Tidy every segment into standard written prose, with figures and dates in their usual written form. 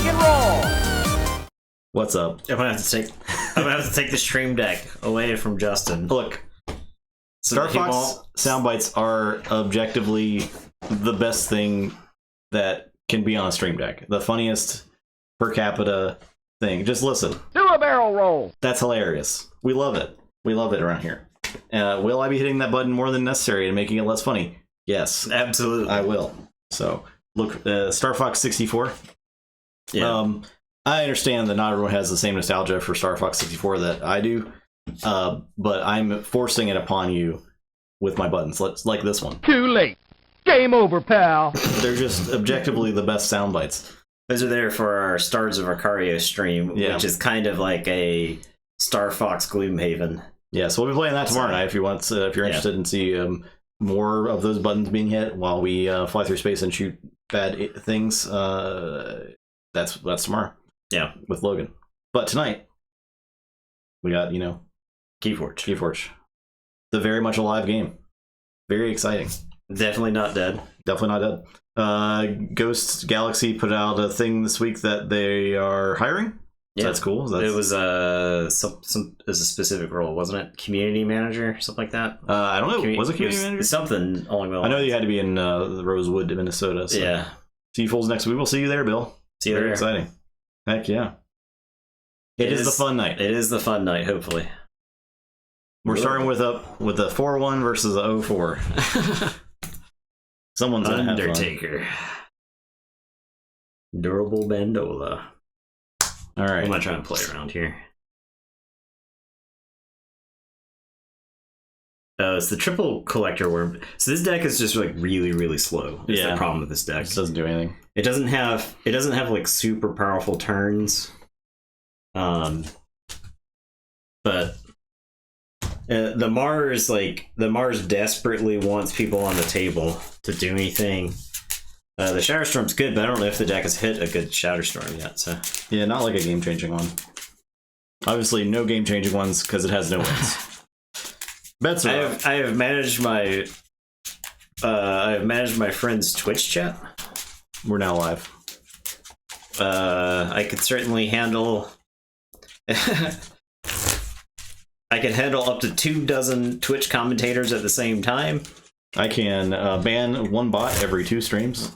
rock and roll. What's up? I'm gonna have to take the stream deck away from Justin. Look, So Star Fox soundbites are objectively the best thing that can be on a stream deck. The funniest per capita thing. Just listen. Do a barrel roll. That's hilarious. We love it. We love it around here. Will I be hitting that button more than necessary and making it less funny? Yes, absolutely. I will. So look, Star Fox 64. Yeah. I understand that not everyone has the same nostalgia for Star Fox 64 that I do, but I'm forcing it upon you with my buttons, like this one. Too late. Game over, pal. They're just objectively the best sound bites. Those are there for our Stars of Arcario stream, which is kind of like a Star Fox Gloomhaven. Yeah, so we'll be playing that tomorrow night if you want. If you're interested in see more of those buttons being hit while we fly through space and shoot bad things, that's tomorrow. Yeah, with Logan. But tonight we got Keyforge. The very much alive game. Very exciting. Definitely not dead. Definitely not dead. Ghost Galaxy put out a thing this week that they are hiring. Yeah, that's cool. It was a specific role, wasn't it? Community manager, something like that. I don't know. Was it community manager? Something along the lines. I know you had to be in Rosewood, Minnesota. So. Yeah. See you fools next week. We'll see you there, Bill. See you there. Very exciting. Heck yeah. It is the fun night. It is the fun night. Hopefully. We're starting with a 4-1 versus a 0-4. Someone's gonna have fun. Undertaker. Durable Bandola. All right. I'm not trying to play around here. It's the triple collector worm. So this deck is just like really, really slow. It's the problem with this deck. It doesn't do anything. It doesn't have like super powerful turns. But the Mars desperately wants people on the table to do anything. The Shatterstorm's good, but I don't know if the deck has hit a good Shatterstorm yet. So yeah, not like a game-changing one. Obviously, no game-changing ones because it has no wins. Bets are up. I have managed my friend's Twitch chat. We're now live. I could certainly handle. I can handle up to 24 Twitch commentators at the same time. I can ban one bot every 2 streams.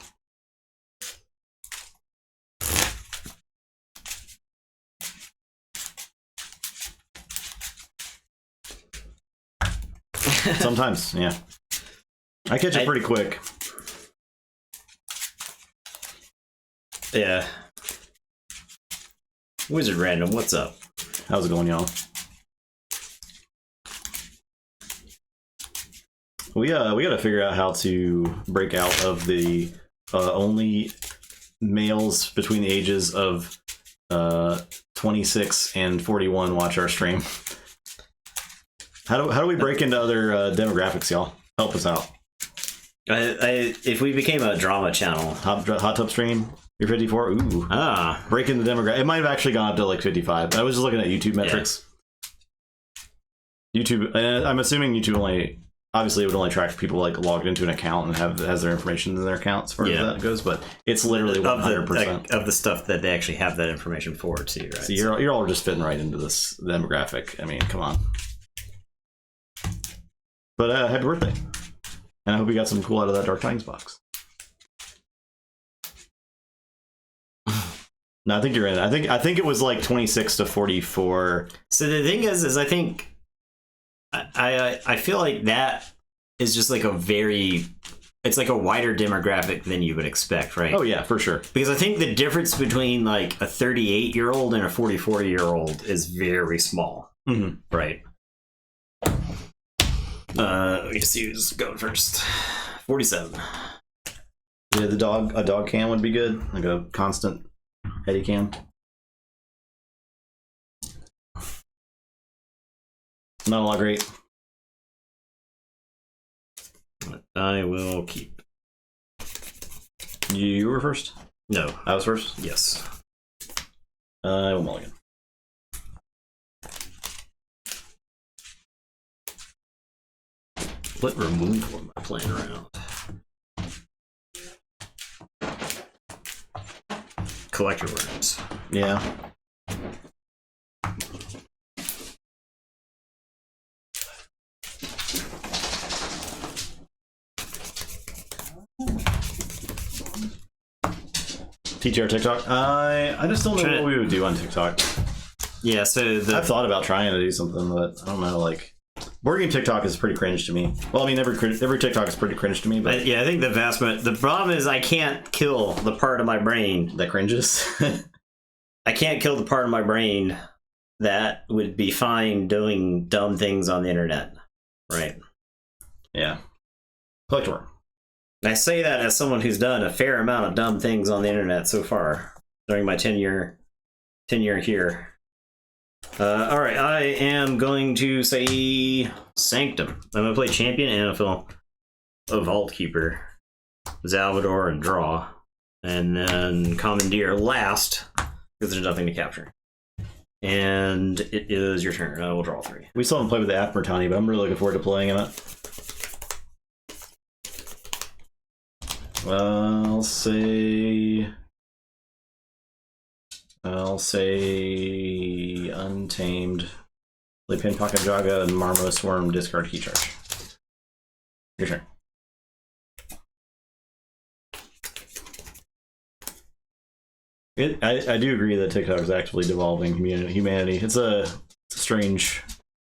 Sometimes, yeah. I catch it pretty quick. Yeah. Wizard Random, what's up? How's it going, y'all? We gotta figure out how to break out of the only males between the ages of 26 and 41 watch our stream. How do we break into other demographics, y'all? Help us out. If we became a drama channel, Hot Tub Stream, you're 54. Ooh, break into the demographic. It might have actually gone up to like 55. I was just looking at YouTube metrics. Yeah. YouTube, I'm assuming YouTube only. Obviously, it would only track people like logged into an account and has their information in their account as far as that goes. But it's literally 100% of the stuff that they actually have that information for too. Right? So you're all just fitting right into this demographic. I mean, come on. But happy birthday, and I hope you got something cool out of that Dark Tidings box. No, I think you're in. I think it was like 26 to 44. So the thing is I think I feel like that is just like it's like a wider demographic than you would expect, right? Oh yeah, for sure. Because I think the difference between like a 38-year-old and a 44-year-old is very small, right? Let me see who's going first. 47. Yeah, a dog cam would be good, like a constant heady cam. Not a lot great. I will keep. You were first? No. I was first? Yes. I will mulligan. What removal am I playing around? collector worms. Yeah. TTR TikTok. I just don't know what we would do on TikTok. Yeah, so I've thought about trying to do something, but I don't know. Like, board game TikTok is pretty cringe to me. Well, I mean, every TikTok is pretty cringe to me. But yeah, I think the problem is I can't kill the part of my brain that cringes. I can't kill the part of my brain that would be fine doing dumb things on the internet, right? Yeah. Collector. I say that as someone who's done a fair amount of dumb things on the internet so far during my tenure here. All right, I am going to say Sanctum. I'm going to play Champion, Anafil, a Vault Keeper, Salvador, and draw, and then Commandeer last because there's nothing to capture. And it is your turn. We'll draw 3. We still haven't played with the Afmertani, but I'm really looking forward to playing in it. I'll say Untamed. Play Pinpocket Jaga and Marmos Worm, discard key charge. Your turn. I do agree that TikTok is actually devolving humanity. It's a strange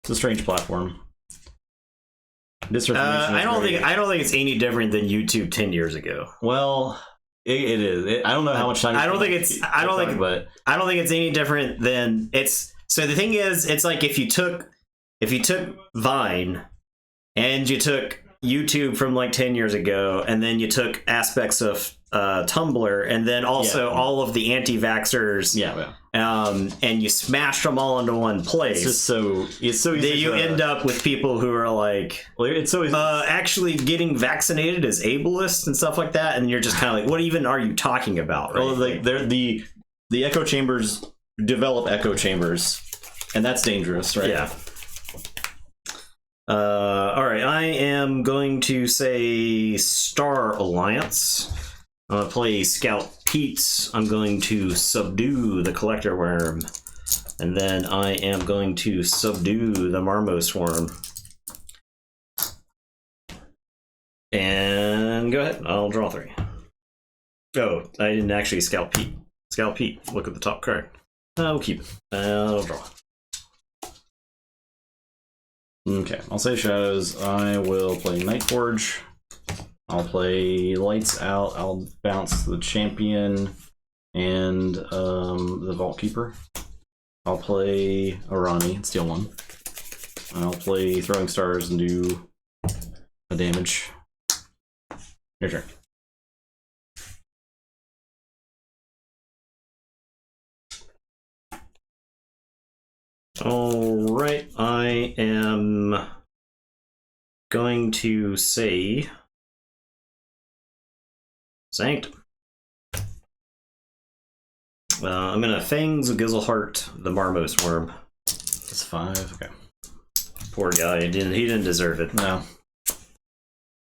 platform. I don't think it's any different than YouTube 10 years ago. Well, it is. I don't know how much time. I don't think it's any different than it's. So the thing is, it's like if you took Vine and you took YouTube from like 10 years ago, and then you took aspects of Tumblr, and then also all of the anti-vaxxers, and you smashed them all into one place. It's so easy. Then you end up with people who are like, it's so easy. Actually getting vaccinated is ableist and stuff like that, and you're just kind of like, what even are you talking about? Right? Well, like the echo chambers develop echo chambers, and that's dangerous, right? Yeah. All right, I am going to say Star Alliance. I'm going to play Scout Pete. I'm going to subdue the Collector Worm. And then I am going to subdue the Marmos Worm. And go ahead, I'll draw 3. Oh, I didn't actually Scout Pete. Scout Pete, look at the top card. I'll keep it. I'll draw. Okay, I'll say Shadows. I will play Nightforge. I'll play Lights Out. I'll bounce the Champion and the Vault Keeper. I'll play Arani and steal 1. I'll play Throwing Stars and do a damage. Your turn. All right, I am going to say Sanctum. I'm gonna Fangs of Gizzleheart, the Marmos Worm. That's 5. Okay. Poor guy, he didn't deserve it. No.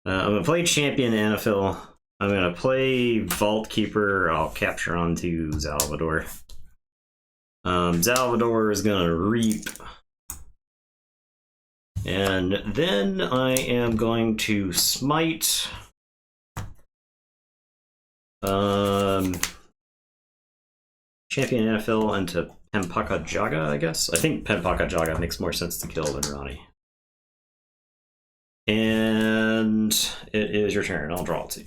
I'm gonna play Champion Anafil. I'm gonna play Vault Keeper. I'll capture onto Salvador. Salvador is gonna reap. And then I am going to smite. Champion NFL into Pempaka Jaga, I guess. I think Pempaka Jaga makes more sense to kill than Ronnie. And it is your turn. I'll draw 2.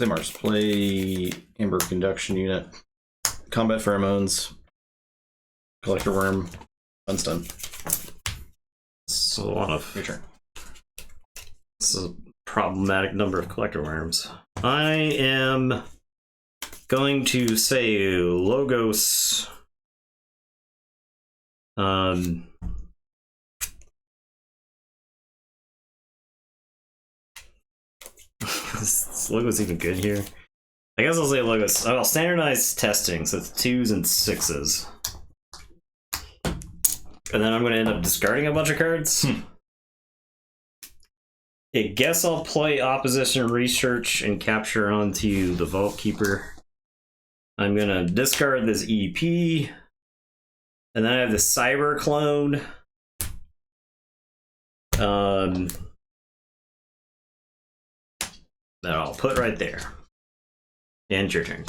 Mars, play Amber Conduction Unit. Combat Pheromones. Collector Worm. Unstun. It's a lot of... Your turn. This is a problematic number of Collector Worms. I am going to say Logos. Is Logos even good here? I guess I'll say Logos. I'll standardize testing, so it's 2s and 6s. And then I'm going to end up discarding a bunch of cards. I guess I'll play Opposition Research and capture onto the Vault Keeper. I'm gonna discard this EP, and then I have the Cyber Clone. That I'll put right there. And it's your turn.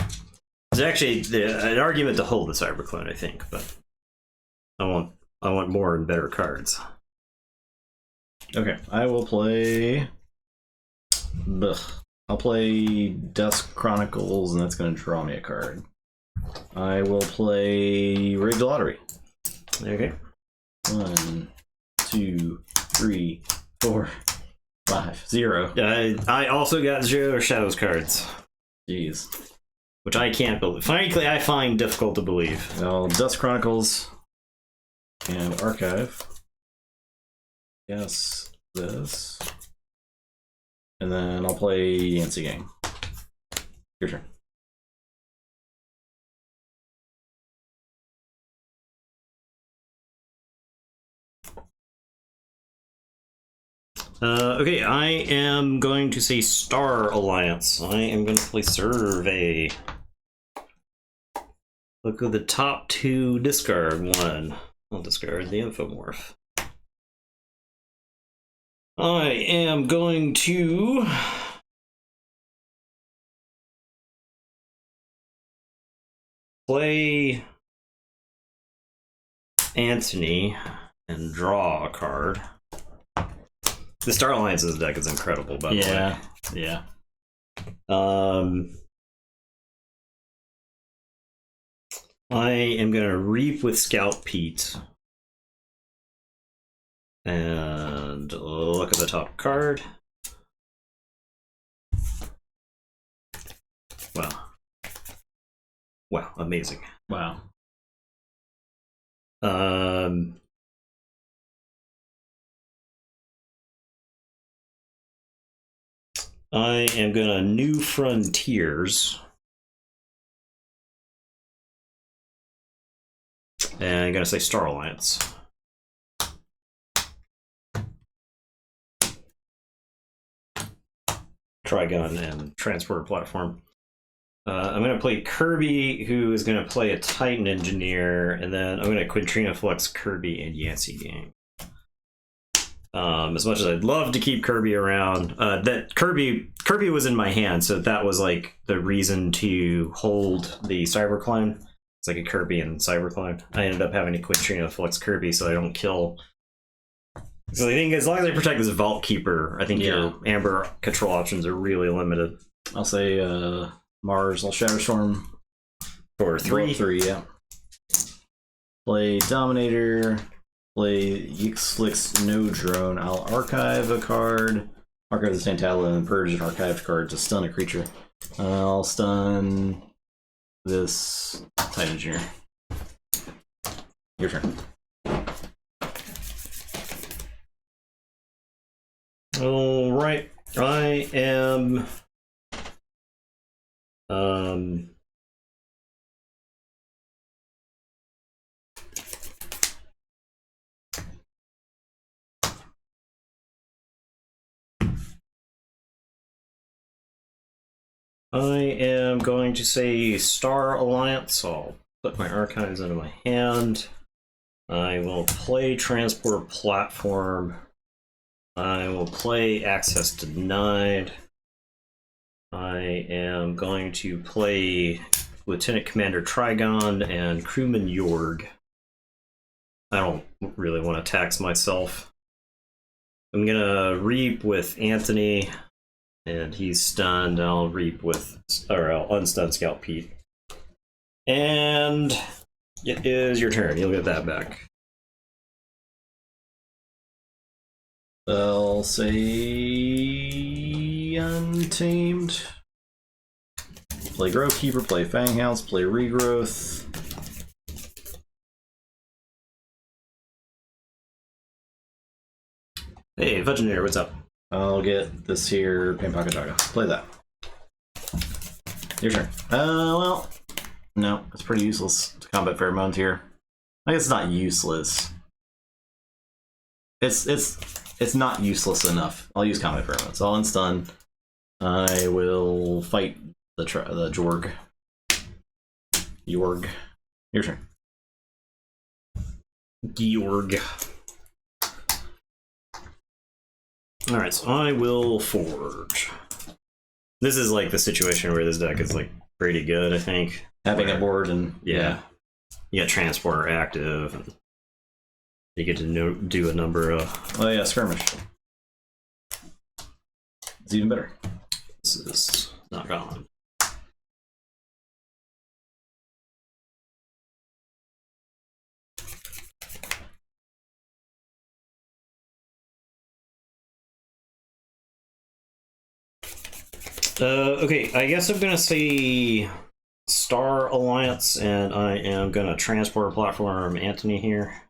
There's actually an argument to hold the Cyber Clone, I think, but I want more and better cards. Okay, I will play. I'll play Dusk Chronicles, and that's going to draw me a card. I will play Rigged Lottery. Okay. 1, 2, 3, 4, 5, 0. I also got 0 Shadows cards. Jeez. Which I can't believe. Frankly, I find difficult to believe. Well, Dusk Chronicles and Archive. Yes, this. And then I'll play Yancey Gang. Your turn. Okay, I am going to say Star Alliance. I am going to play Survey. Look at the top 2, discard 1. I'll discard the Infomorph. I am going to play Anthony and draw a card. The Star Alliance's deck is incredible, by the way. Yeah. I am going to Reap with Scout Pete. And look at the top card. Wow. Wow, amazing. Wow. I am gonna New Frontiers. And I'm gonna say Star Alliance. Trigon and Transporter Platform. I'm going to play Kirby, who is going to play a Titan Engineer, and then I'm going to Quintrina Flex Kirby and Yancey Gang. As much as I'd love to keep Kirby around, that Kirby was in my hand, so that was like the reason to hold the Cyberclone. It's like a Kirby and Cyberclone. I ended up having to Quintrina Flex Kirby so I don't kill. So I think as long as I protect this Vault Keeper, I think your Amber control options are really limited. I'll say Mars, I'll Shadow Storm. For 3? 3, yeah. Play Dominator. Play Yixlix No Drone. I'll archive a card. Archive the Santala and purge an archived card to stun a creature. I'll stun this Titan Engineer. Your turn. All right, I am. I am going to say Star Alliance. I'll put my archives into my hand. I will play Transport Platform. I will play Access Denied. I am going to play Lieutenant Commander Trigon and Crewman Yorg. I don't really want to tax myself. I'm gonna Reap with Anthony, and he's stunned. I'll Reap with, or I'll unstun Scout Pete. And it is your turn. You'll get that back. I'll say Untamed. Play Grove Keeper, play Fanghouse, play Regrowth. Hey, Veginator, what's up? I'll get this here, Pain Pocket Doggo. Play that. Your turn. Well, no, it's pretty useless to combat Pheromones here. I guess it's not useless. It's not useless enough. I'll use Combat Pheromones. I'll unstun. I will fight the Jorg. Jorg. Your turn. Georg. Alright, so I will forge. This is like the situation where this deck is like pretty good, I think. Having a board and yeah. You got Transporter active, and you get to do a number of... Oh yeah, Skirmish. It's even better. This is not common. Okay, I guess I'm gonna say Star Alliance, and I am gonna transport platform Anthony here.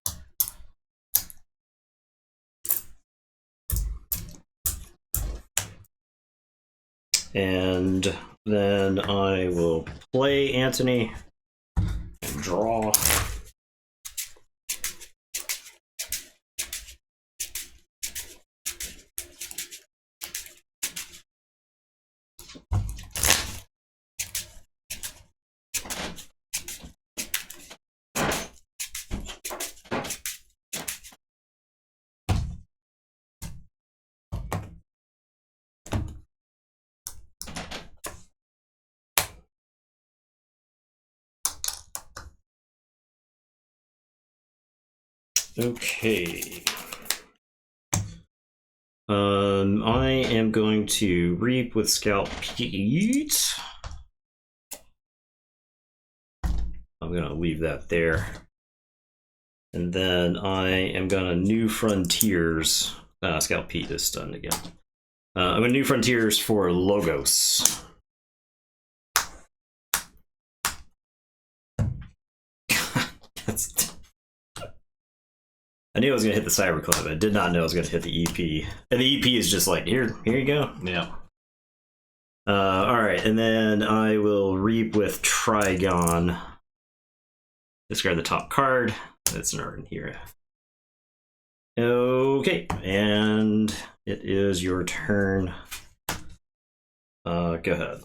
And then I will play Anthony and draw. Okay. I am going to reap with Scalp Pete. I'm gonna leave that there. And then I am gonna New Frontiers. Scalp Pete is stunned again. I'm gonna New Frontiers for Logos. That's... I knew I was going to hit the Cyberclub. I did not know I was going to hit the EP. And the EP is just like, here you go. Yeah. Alright, and then I will reap with Trigon. Discard the top card. That's an art in here. Okay, and it is your turn. Go ahead.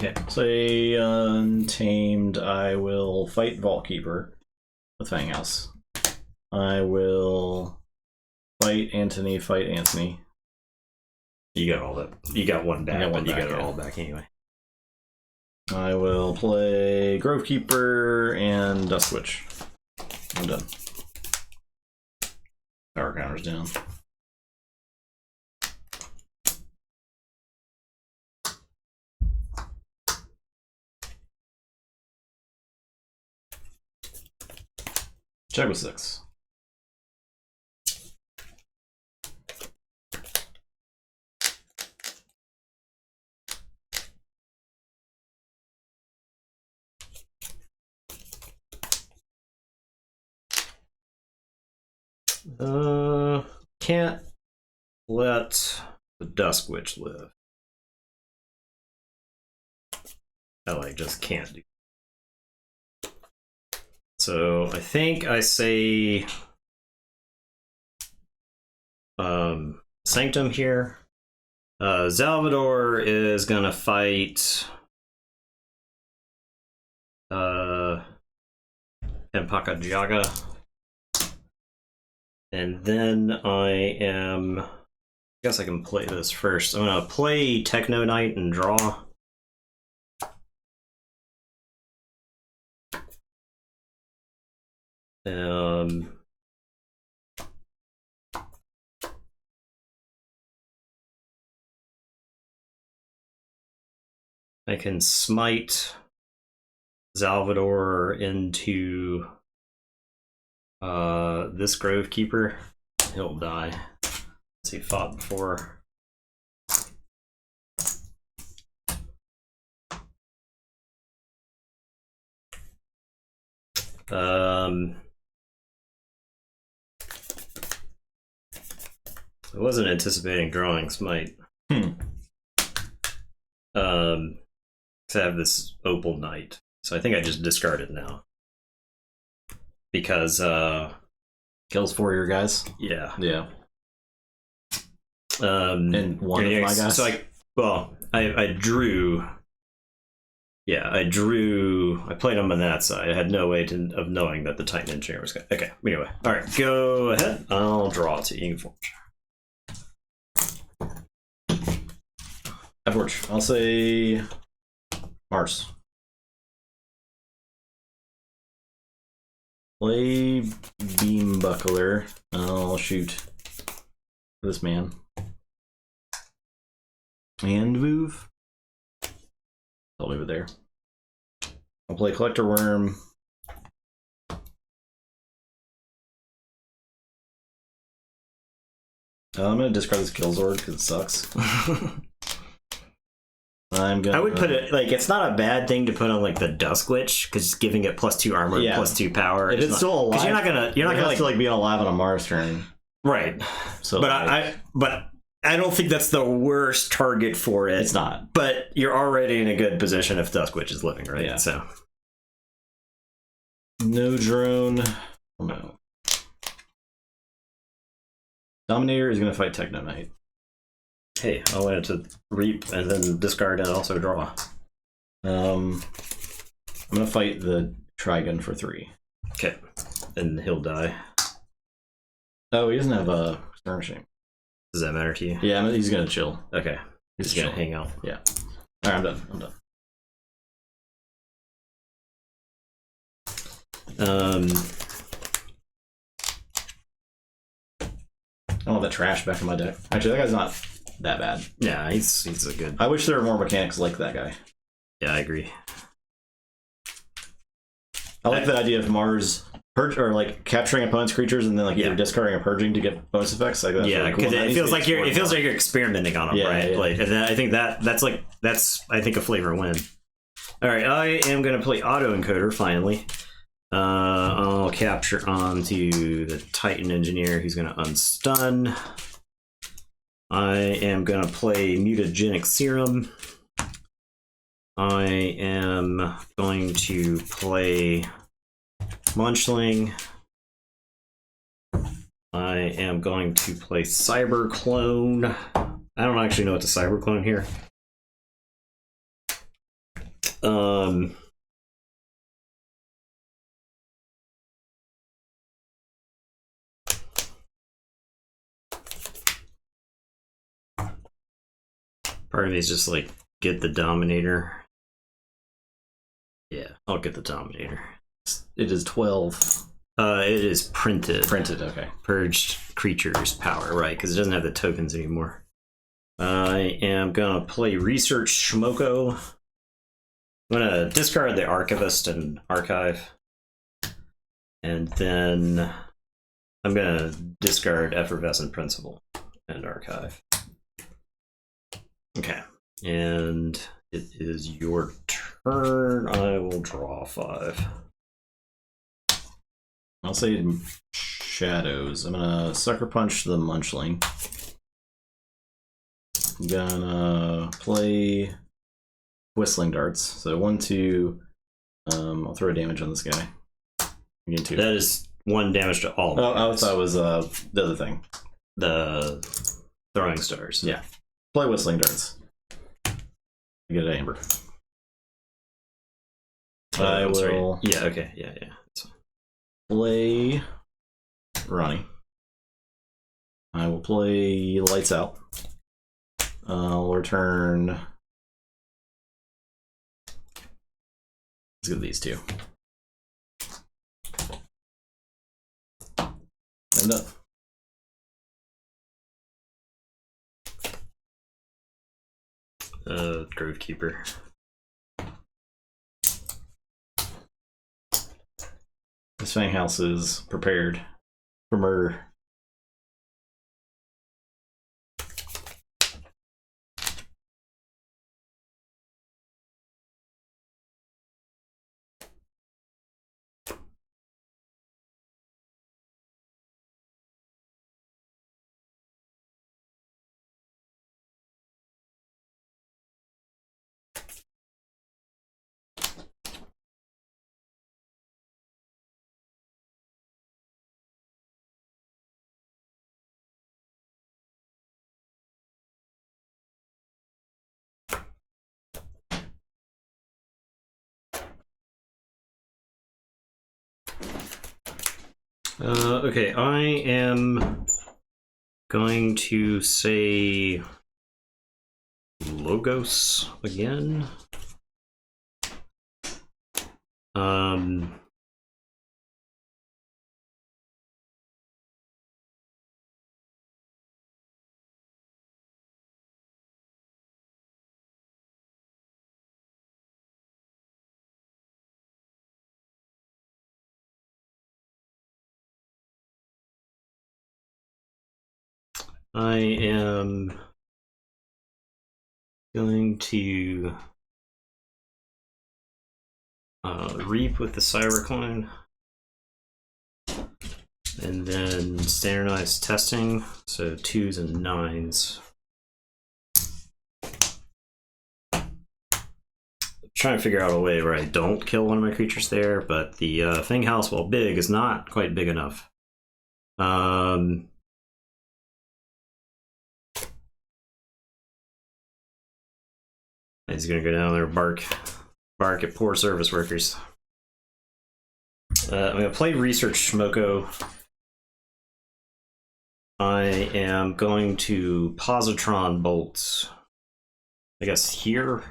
Okay. Say Untamed, I will fight Vaultkeeper with Fanghouse. I will fight Anthony, You got all that. You got one back, but you got it all back anyway. I will play Grovekeeper and Dust Witch. I'm done. Power counter's down. Check with 6. Can't let the Dusk Witch live. I like just can't do. So I think I say Sanctum here. Salvador is gonna fight Empakajaga. And then I guess I can play this first. I'm gonna play Techno Knight and draw. I can smite Salvador into this Grovekeeper. He'll die. As he fought before. I wasn't anticipating drawing Smite. To have this Opal Knight. So I think I just discard it now. Because kills 4 of your guys. Yeah. Yeah. And one of my guys. So I drew Yeah, I played him on that side. I had no way of knowing that the Titan Engineer was going to. Okay, anyway. Alright, go ahead. I'll draw to Keyforge. Keyforge. I'll say Mars. Play Beam Buckler. I'll shoot this man. And move. I'll leave it there. I'll play Collector Worm. I'm gonna discard this Killzord because it sucks. I'm gonna. I would put it like it's not a bad thing to put on like the Dusk Witch because giving it +2 armor, Yeah. +2 power. If it's still alive, because you're not gonna like being alive on a Mars turn. Right. So, but I don't think that's the worst target for it. It's not. But you're already in a good position if Dusk Witch is living, right? Yeah. So no drone. Oh, no. Dominator is gonna fight Techno Knight. hey, I wanted to reap and then discard and also draw. I'm gonna fight the Trigun for 3. Okay, and he'll die. Oh, he doesn't have a skirmishing. Does that matter to you? Yeah, he's gonna chill. Okay, he's gonna hang out. Yeah. All right, I'm done. I don't have that trash back in my deck. Actually, that guy's not that bad. Yeah, he's a good. I wish there were more mechanics like that guy. Yeah, I agree. I like the idea of Mars purge or like capturing opponent's creatures and then like either discarding or purging to get bonus effects. Like that's yeah, because really cool. it feels like you're experimenting on them, Yeah, right? yeah. Like, and then I think that's I think a flavor win. All right, I am gonna play autoencoder finally. I'll capture onto the Titan Engineer, who's gonna unstun. I am gonna play Mutagenic Serum. I am going to play Munchling. I am going to play Cyber Clone. I don't actually know what to Cyber Clone here. Part of me is just like, get the Dominator. Yeah, I'll get the Dominator. It is 12. It is printed. Printed, okay. Purged creatures power, right? Because it doesn't have the tokens anymore. I am gonna play Research Shmoko. I'm gonna discard the Archivist and Archive. And then I'm gonna discard Effervescent Principle and Archive. Okay. And it is your turn. I will draw 5. I'll say Shadows. I'm gonna Sucker Punch the Munchling. I'm gonna play Whistling Darts. So 1, 2. I'll throw damage on this guy. Again, 2. That is 1 damage to all. Oh, I thought it was the other thing. The throwing stars. Yeah. Play Whistling Darts. Get an Amber. I I'm sorry. will Yeah. Okay. Yeah. Yeah. That's fine. play Ronnie. I will play Lights Out. I'll return. Let's get these 2. And up. Grovekeeper. This Fang House is prepared for murder. Okay, I am going to say Logos again. I am going to Reap with the Cybercoin, and then standardized testing, so 2s and 9s. Trying to figure out a way where I don't kill one of my creatures there, but the Fang House, while big, is not quite big enough. He's gonna go down there, bark at poor service workers. I'm gonna play Research Schmoko. I am going to Positron Bolts, I guess here.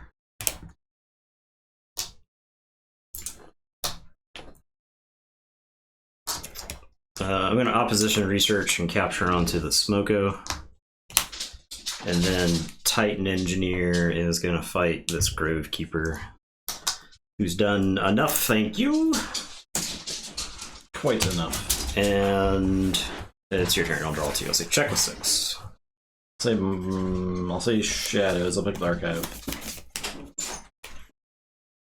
I'm going to Opposition Research and capture onto the Smoko. And then Titan Engineer is going to fight this Grove Keeper, who's done enough, thank you. Quite enough. And it's your turn. I'll draw 2. I'll say check with 6. I'll say Shadows. I'll pick the Archive.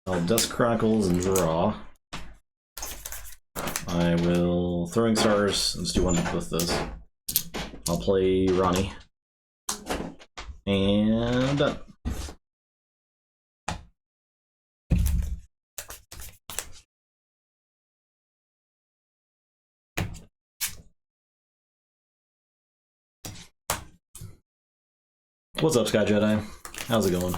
I'll Dusk Chronicles and draw. I will Throwing Stars. Let's do one with this. I'll play Ronnie. And done. What's up, Sky Jedi? How's it going?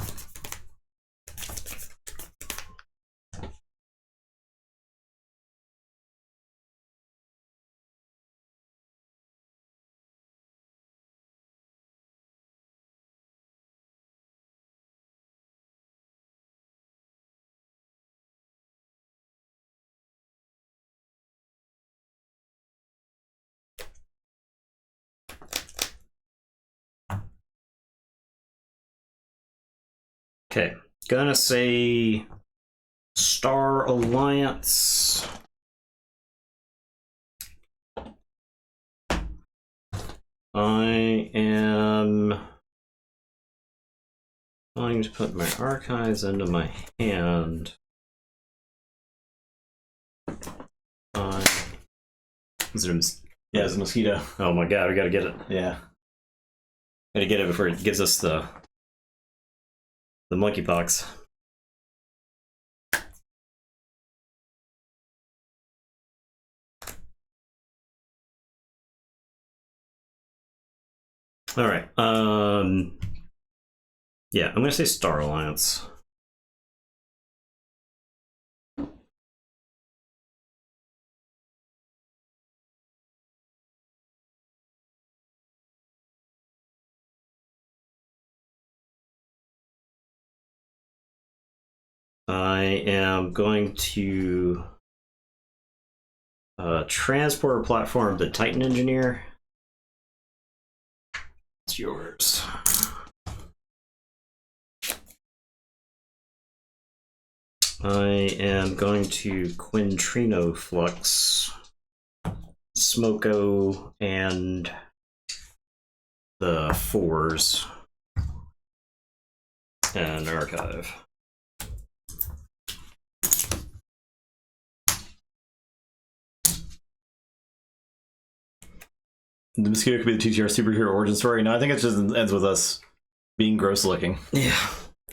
Okay, gonna say Star Alliance. I am going to put my archives into my hand. Is it a Yeah, it's a mosquito. Oh my god, we gotta get it. Yeah. Gotta get it before it gives us the monkeypox. All right. Yeah, I'm gonna say Star Alliance. I am going to transport platform the Titan Engineer. It's yours. I am going to Quintrino Flux, Smoko, and the 4s, and Archive. The mosquito could be the TTR superhero origin story. No, I think it just ends with us being gross looking. Yeah.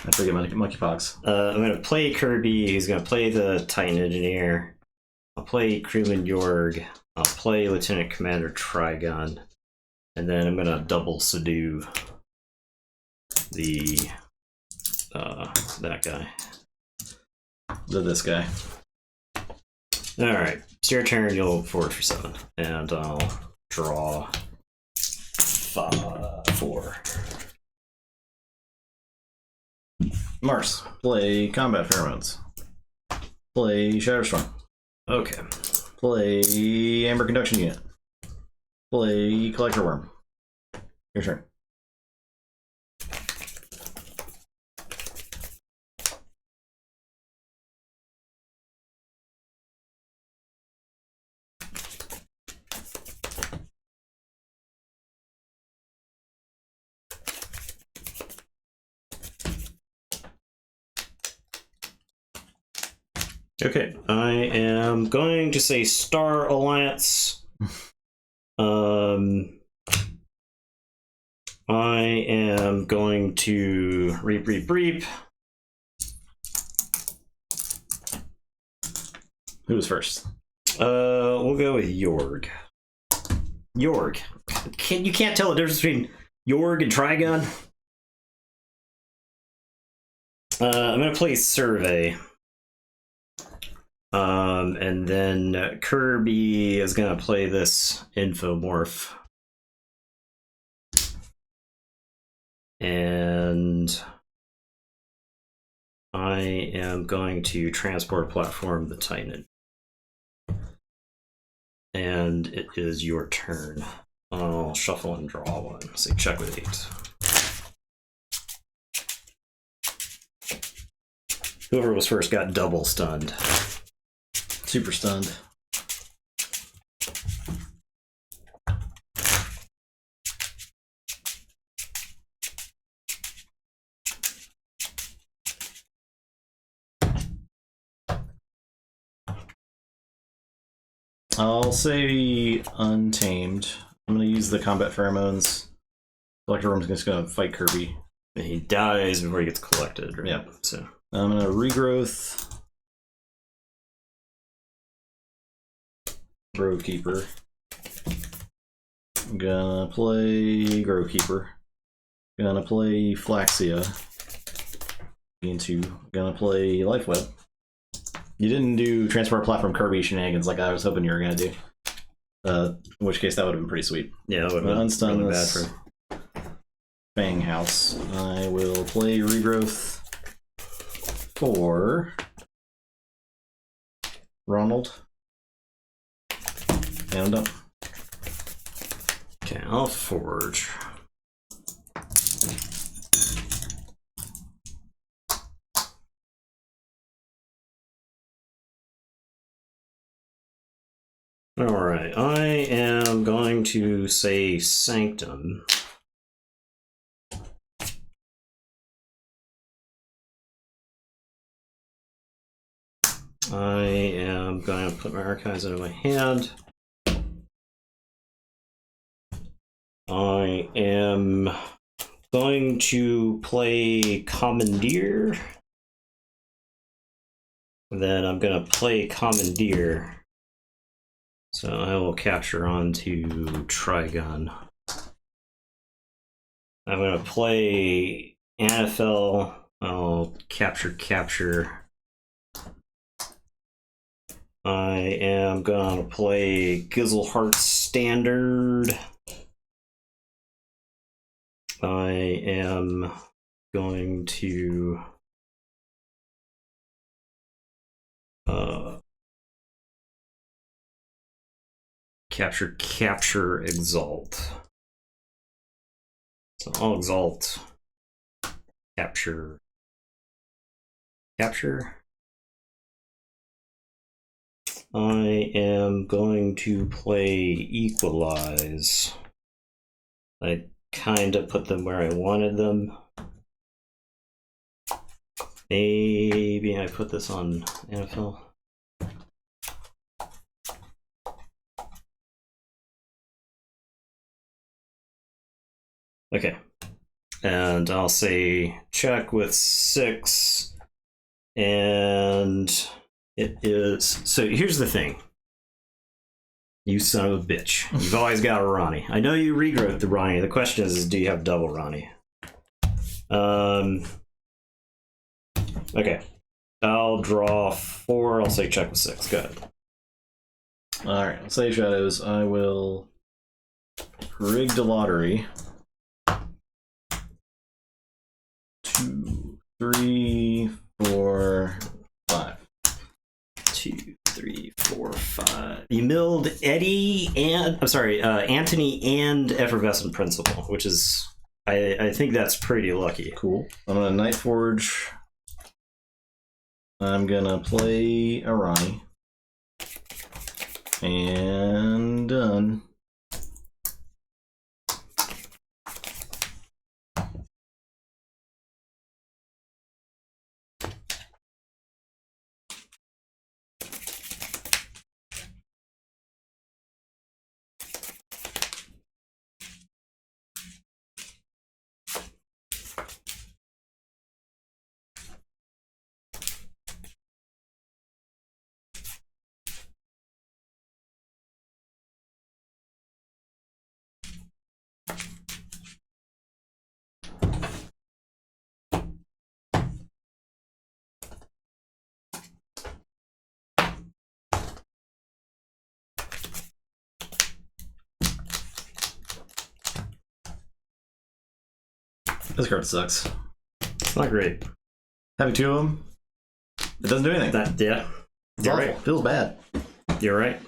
I forget monkeypox. I'm going to play Kirby. He's going to play the Titan Engineer. I'll play Crewman Yorg. I'll play Lieutenant Commander Trigon. And then I'm going to double subdue the that guy. This guy. Alright, it's your turn. You'll forward for 7. And I'll draw 4. Mars, play combat pheromones. Play Shatterstorm. Okay. Play Amber Conduction Unit. Play Collector Worm. Your turn. Okay, I am going to say Star Alliance. I am going to reap. Who was first? We'll go with Yorg. Yorg. You can't tell the difference between Yorg and Trigon? I'm gonna play Survey. And then Kirby is gonna play this Infomorph. And I am going to transport platform the Titan. And it is your turn. I'll shuffle and draw one. So check with 8. Whoever was first got double stunned. Super stunned. I'll say Untamed. I'm going to use the combat pheromones. Collector Worm's just going to fight Kirby. And he dies before he gets collected, right? Yeah. So I'm going to Regrowth. Grovekeeper. I'm gonna play Grovekeeper. Gonna play Flaxia. Into gonna play Lifeweb. You didn't do Transport Platform Kirby shenanigans like I was hoping you were gonna do. In which case that would have been pretty sweet. yeah, that would have been Unstun really bad this for him. Fang House. I will play Regrowth for Ronald. And I'm done. Okay, I'll forge. Alright, I am going to say Sanctum. I am going to put my archives into my hand. I am going to play Commandeer. Then I'm going to play Commandeer. So I will capture onto Trigon. I'm going to play NFL. I'll capture. I am going to play Gizzleheart Standard. I am going to capture Exalt. So I'll Exalt, capture. I am going to play Equalize. I kind of put them where I wanted them. Maybe I put this on NFL. Okay. And I'll say check with 6. And it is. So here's the thing. You son of a bitch. You've always got a Ronnie. I know you regrowth the Ronnie. The question is do you have double Ronnie? Okay. I'll draw 4. I'll say check with 6. Go ahead. Alright, let's say shadows. I will rig the lottery. 2, 3, 4, 5. 2, 3, 4, 5. You milled Eddie and Anthony and Effervescent Principle, which is I think that's pretty lucky. Cool. I'm gonna Night Forge. I'm gonna play a Ronnie. And done. This card sucks. It's not great. Having 2 of them, it doesn't do anything. Yeah. It's You're awful. right. Feels bad. You're right.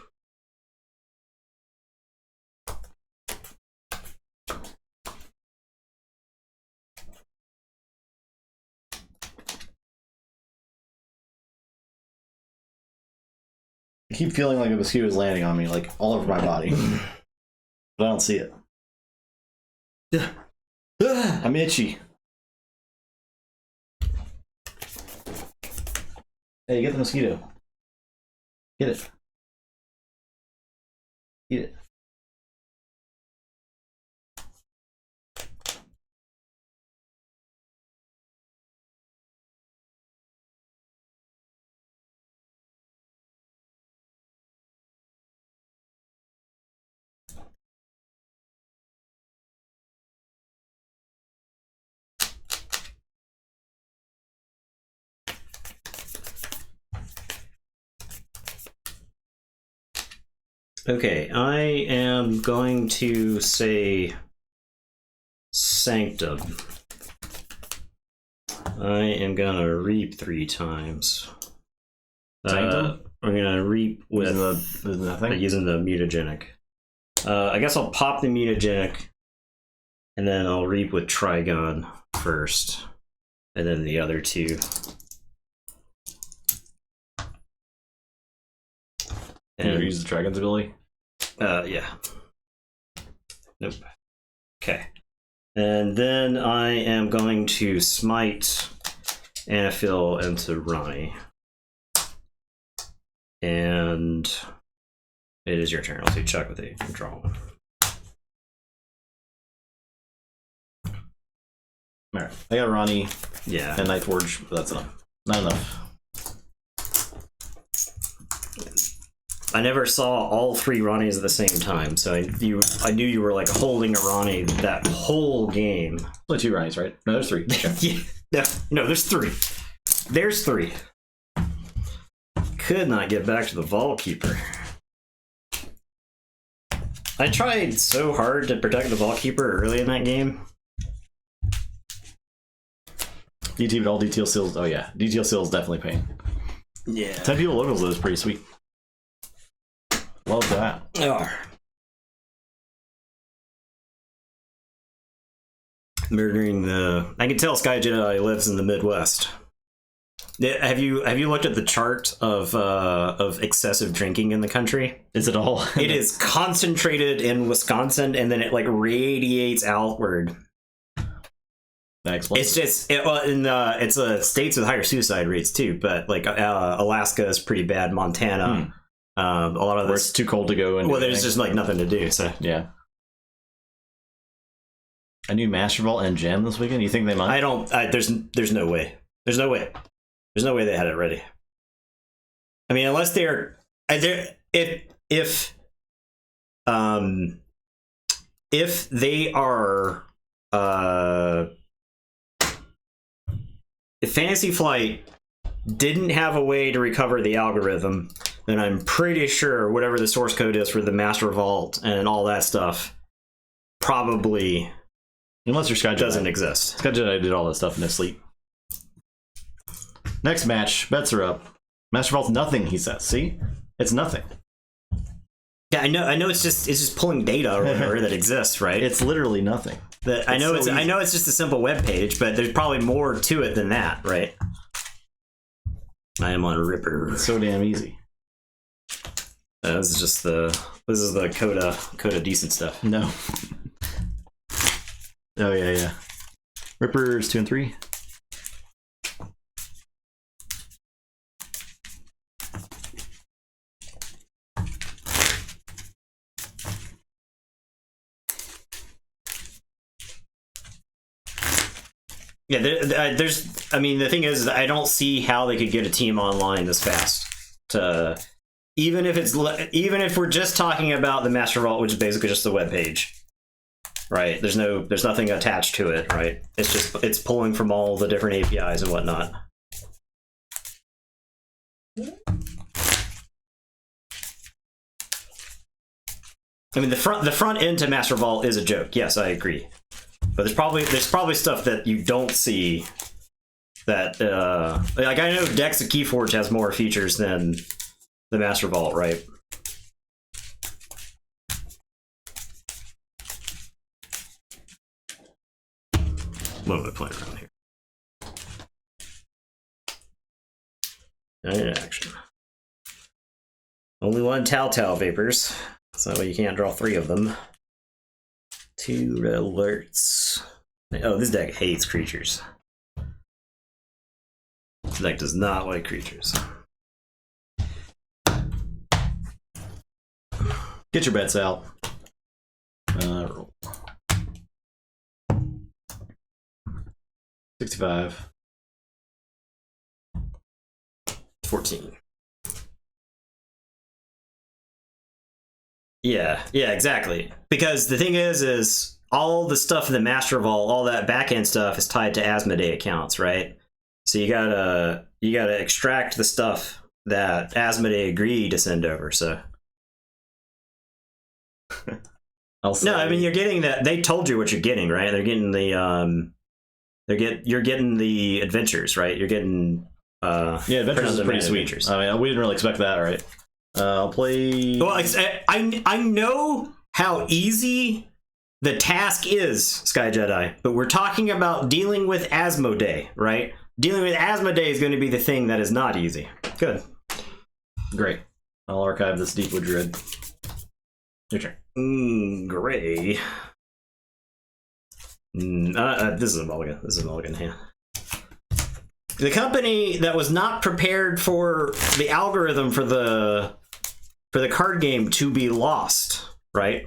I keep feeling like a mosquito is landing on me, like all over my body. But I don't see it. I'm itchy. Hey, get the mosquito. Get it. Eat it. Okay, I am going to say Sanctum. I am gonna reap 3 times. Sanctum? I'm gonna reap with nothing. using the mutagenic. I guess I'll pop the mutagenic, and then I'll reap with Trigon first, and then the other 2. Can you use the Dragon's ability? Yeah. Nope. Okay. And then I am going to smite Anaphil into Ronnie. And it is your turn. I'll see Chuck with a draw one. Alright. I got Ronnie Yeah. and Night Forge, but that's enough. Not enough. I never saw all 3 Ronnies at the same time, so I knew you were like holding a Ronnie that whole game. Only 2 Ronnies, right? No, there's 3. Okay. Yeah. No, there's 3. There's 3. Could not get back to the Vault Keeper. I tried so hard to protect the Vault Keeper early in that game. DT, but all DTL seals. Oh yeah, DTL seals definitely pain. Yeah. 10 people locals though is pretty sweet. Love that. Oh. Murdering the. I can tell Sky Jedi lives in the Midwest. Yeah, have you looked at the chart of excessive drinking in the country? Is it all? It is concentrated in Wisconsin, and then it like radiates outward. That explains. It's just it's states with higher suicide rates too, but like Alaska is pretty bad. Montana, a lot of where this. it's too cold to go. Well, there's just like nothing to do. So yeah. A new Master Vault and Gem this weekend. You think they might? I don't. There's no way. There's no way. There's no way they had it ready. I mean, unless they're if they are if Fantasy Flight didn't have a way to recover the algorithm, then I'm pretty sure whatever the source code is for the master vault and all that stuff probably Unless your Sky Jedi doesn't exist. Sky Jedi did all that stuff in his sleep. Next match, bets are up. Master Vault's nothing, he says. See? It's nothing. Yeah, I know it's just pulling data or whatever that exists, right? It's literally nothing. I know it's just a simple web page, but there's probably more to it than that, right? I am on Ripper. It's so damn easy. This is the Coda decent stuff. No. Oh yeah. Ripper's 2 and 3. Yeah, there's. I mean, the thing is, I don't see how they could get a team online this fast. Even if we're just talking about the Master Vault, which is basically just the web page, right? There's nothing attached to it, right? It's pulling from all the different APIs and whatnot. I mean, the front end to Master Vault is a joke. Yes, I agree. But there's probably stuff that you don't see that like I know Dex and Keyforge has more features than the Master Vault, right? What am I playing around here? In action. Only one Telltale Vapors, so you can't draw 3 of them. 2 alerts. Oh, this deck hates creatures. This deck does not like creatures. Get your bets out. Roll. 65. 14. Yeah, exactly. Because the thing is all the stuff in the Master Vault, all that backend stuff is tied to Asmodee accounts, right? So you gotta extract the stuff that Asmodee agreed to send over. So no, I mean you're getting that. They told you what you're getting, right? They're getting the you're getting the adventures, right? You're getting adventures is pretty sweet. Adventures. I mean, we didn't really expect that, right? I'll play. Well, I know how easy the task is, Sky Jedi, but we're talking about dealing with Asmodee, right? Dealing with Asmodee is going to be the thing that is not easy. Good. Great. I'll archive this Deepwood Dread. Your turn. Gray. This is a mulligan. This is a mulligan hand. The company that was not prepared for the algorithm for the card game to be lost, right?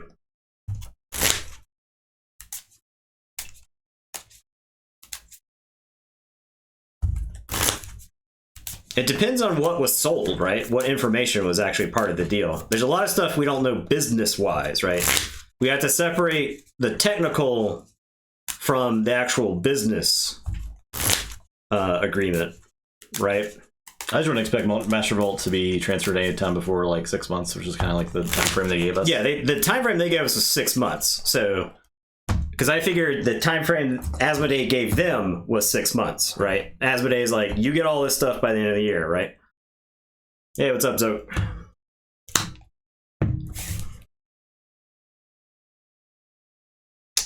It depends on what was sold, right? What information was actually part of the deal. There's a lot of stuff we don't know business-wise, right? We have to separate the technical from the actual business agreement, right? I just wouldn't expect Master Vault to be transferred any time before like 6 months, which is kind of like the time frame they gave us. Yeah, the time frame they gave us was 6 months. So, because I figured the time frame Asmodee gave them was 6 months, right? Asmodee is like, you get all this stuff by the end of the year, right? Hey, what's up, Zoe?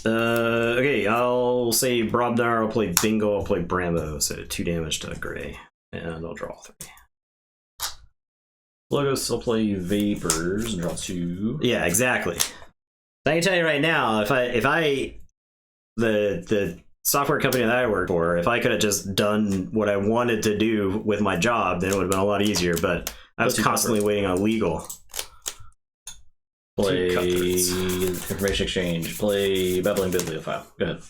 Okay, I'll say Brobnar, I'll play Bingo, I'll play Brambo, so 2 damage to Gray, and I'll draw 3. Logos, I'll play Vapors and draw 2. Yeah, exactly. I can tell you right now, if the software company that I work for, if I could have just done what I wanted to do with my job, then it would have been a lot easier, but I was constantly waiting on legal. Play Information Exchange. Play Babbling Bibliophile. Go ahead.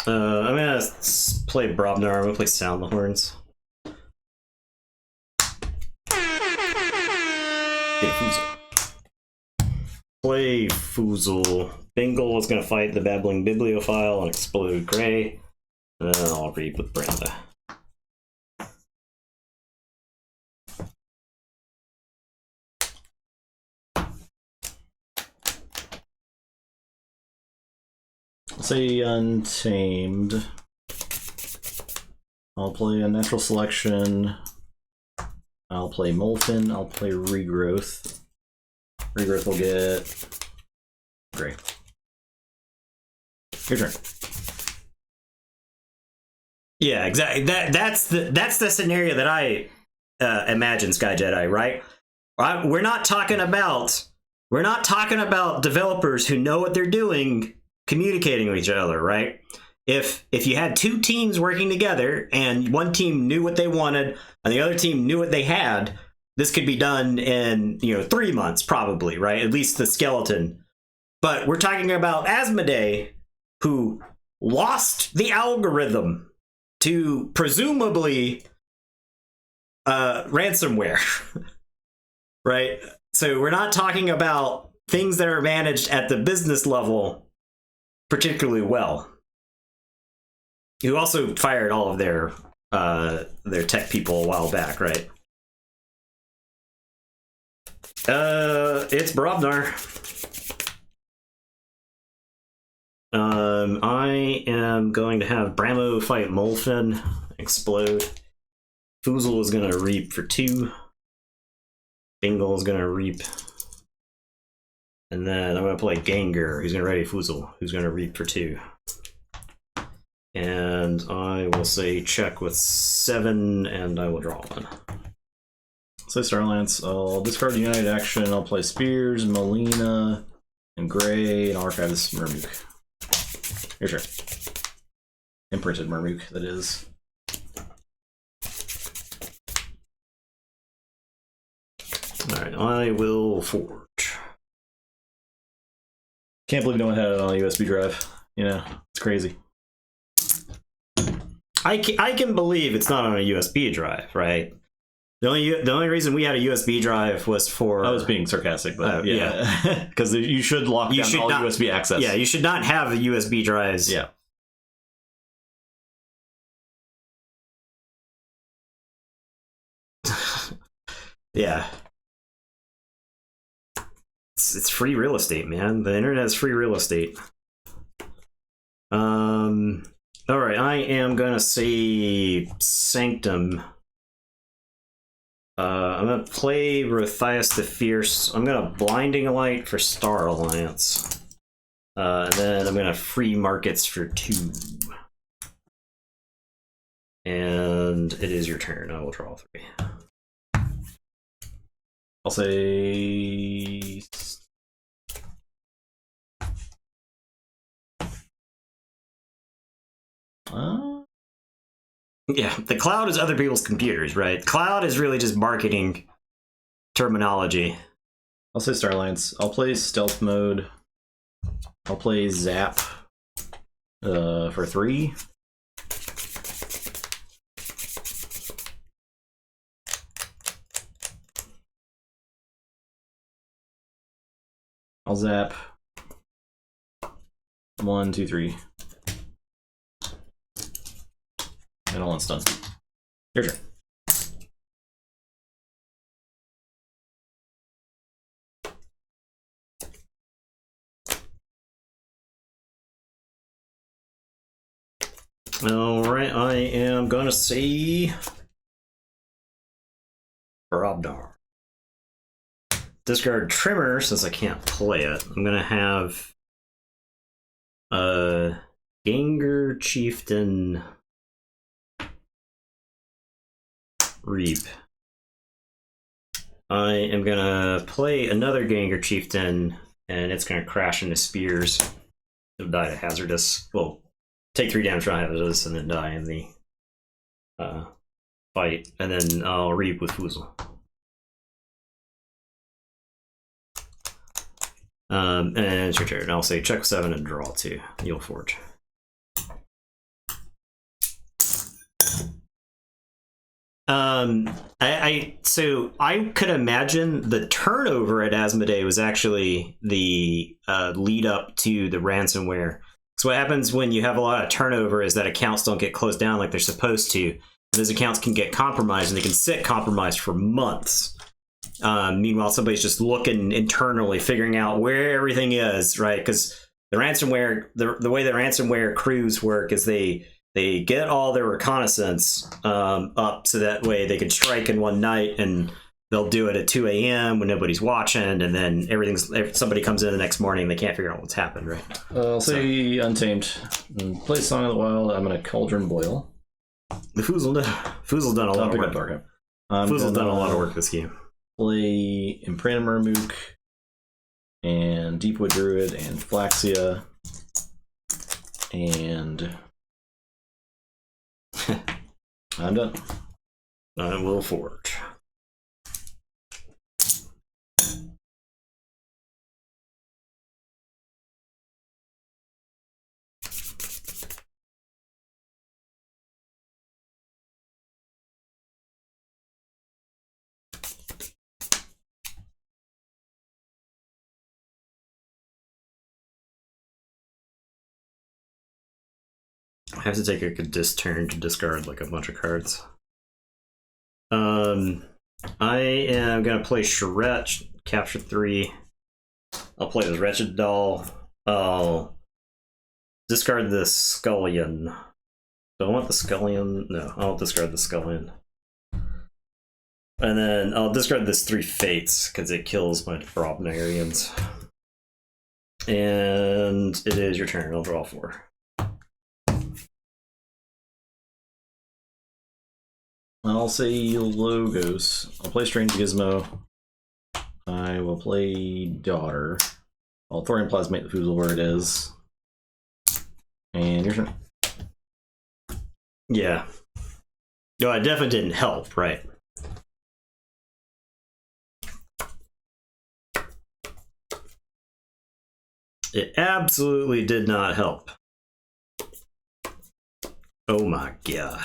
I'm gonna play Brobnar. I'm gonna play Sound the Horns. play Foozle. Bingle is going to fight the Babbling Bibliophile and explode Gray. And then I'll read with Branda. I'll say Untamed. I'll play a Natural Selection. I'll play Molten. I'll play Regrowth. Regrowth will get Gray. Your turn. Yeah, exactly. That's the scenario that I imagine, Sky Jedi, right? We're not talking about developers who know what they're doing communicating with each other, right? If you had two teams working together and one team knew what they wanted and the other team knew what they had, this could be done in 3 months probably, right? At least the skeleton. But we're talking about Asmodee, who lost the algorithm to presumably ransomware, right? So we're not talking about things that are managed at the business level particularly well. Who also fired all of their tech people a while back, right? It's Barabnar. I am going to have Bramo fight Molfen, explode. Foozle is going to reap for 2. Bingle is going to reap. And then I'm going to play Gengar, who's going to ready Foozle, who's going to reap for 2. And I will say check with 7, and I will draw 1. So Starlance, I'll discard United Action. I'll play Spears, Molina, and Gray, and I'll archive this Murmuk. Your turn. Imprinted Murmuk, that is. Alright, I will forge. Can't believe no one had it on a USB drive. It's crazy. I can believe it's not on a USB drive, right? The only reason we had a USB drive was for... I was being sarcastic, but yeah. Because you should lock down all USB access. Yeah, you should not have the USB drives. Yeah. Yeah. It's free real estate, man. The internet is free real estate. Alright, I am gonna say Sanctum. I'm gonna play Rothias the Fierce. I'm gonna Blinding Light for Star Alliance. And then I'm gonna free markets for 2. And it is your turn. I will draw 3. I'll say... Yeah, the cloud is other people's computers, right? Cloud is really just marketing terminology. I'll say Starlines. I'll play Stealth Mode. I'll play Zap for 3. I'll Zap. 1, 2, 3. And all stuns. Your turn. Alright, I am gonna see Barabnar. Discard Trimmer since I can't play it. I'm gonna have Gengar Chieftain Reap. I am gonna play another Gengar Chieftain, and it's gonna crash into Spears. It'll die to Hazardous. Well, take 3 damage from Hazardous and then die in the fight. And then I'll Reap with Foozle. And it's your turn. I'll say check 7 and draw 2. You'll forge. So I could imagine the turnover at Asmodee was actually the lead up to the ransomware. So what happens when you have a lot of turnover is that accounts don't get closed down like they're supposed to. Those accounts can get compromised, and they can sit compromised for months. Meanwhile, somebody's just looking internally, figuring out where everything is, right? Because the ransomware, the way the ransomware crews work is they get all their reconnaissance up so that way they can strike in one night, and they'll do it at 2 a.m. when nobody's watching, and then somebody comes in the next morning and they can't figure out what's happened, right? I'll say Untamed. Play Song of the Wild. I'm going to Cauldron Boil. The Foozle's done a lot of work. Foozle's done a lot of work this game. Play Imprana Mook and Deepwood Druid and Flaxia and I'm done. I will forge. I have to take a dis turn to discard like a bunch of cards. I am gonna play Charette, capture 3. I'll play this Wretched Doll. I'll discard this Scullion. Do I want the Scullion? No, I'll discard the Scullion. And then I'll discard this 3 Fates because it kills my Brobnarians. And it is your turn. I'll draw 4. I'll say Logos. I'll play Strange Gizmo. I will play Daughter. I'll Thorium Plasmate the Foozle where it is. And your turn. Yeah. No, it definitely didn't help, right? It absolutely did not help. Oh my god.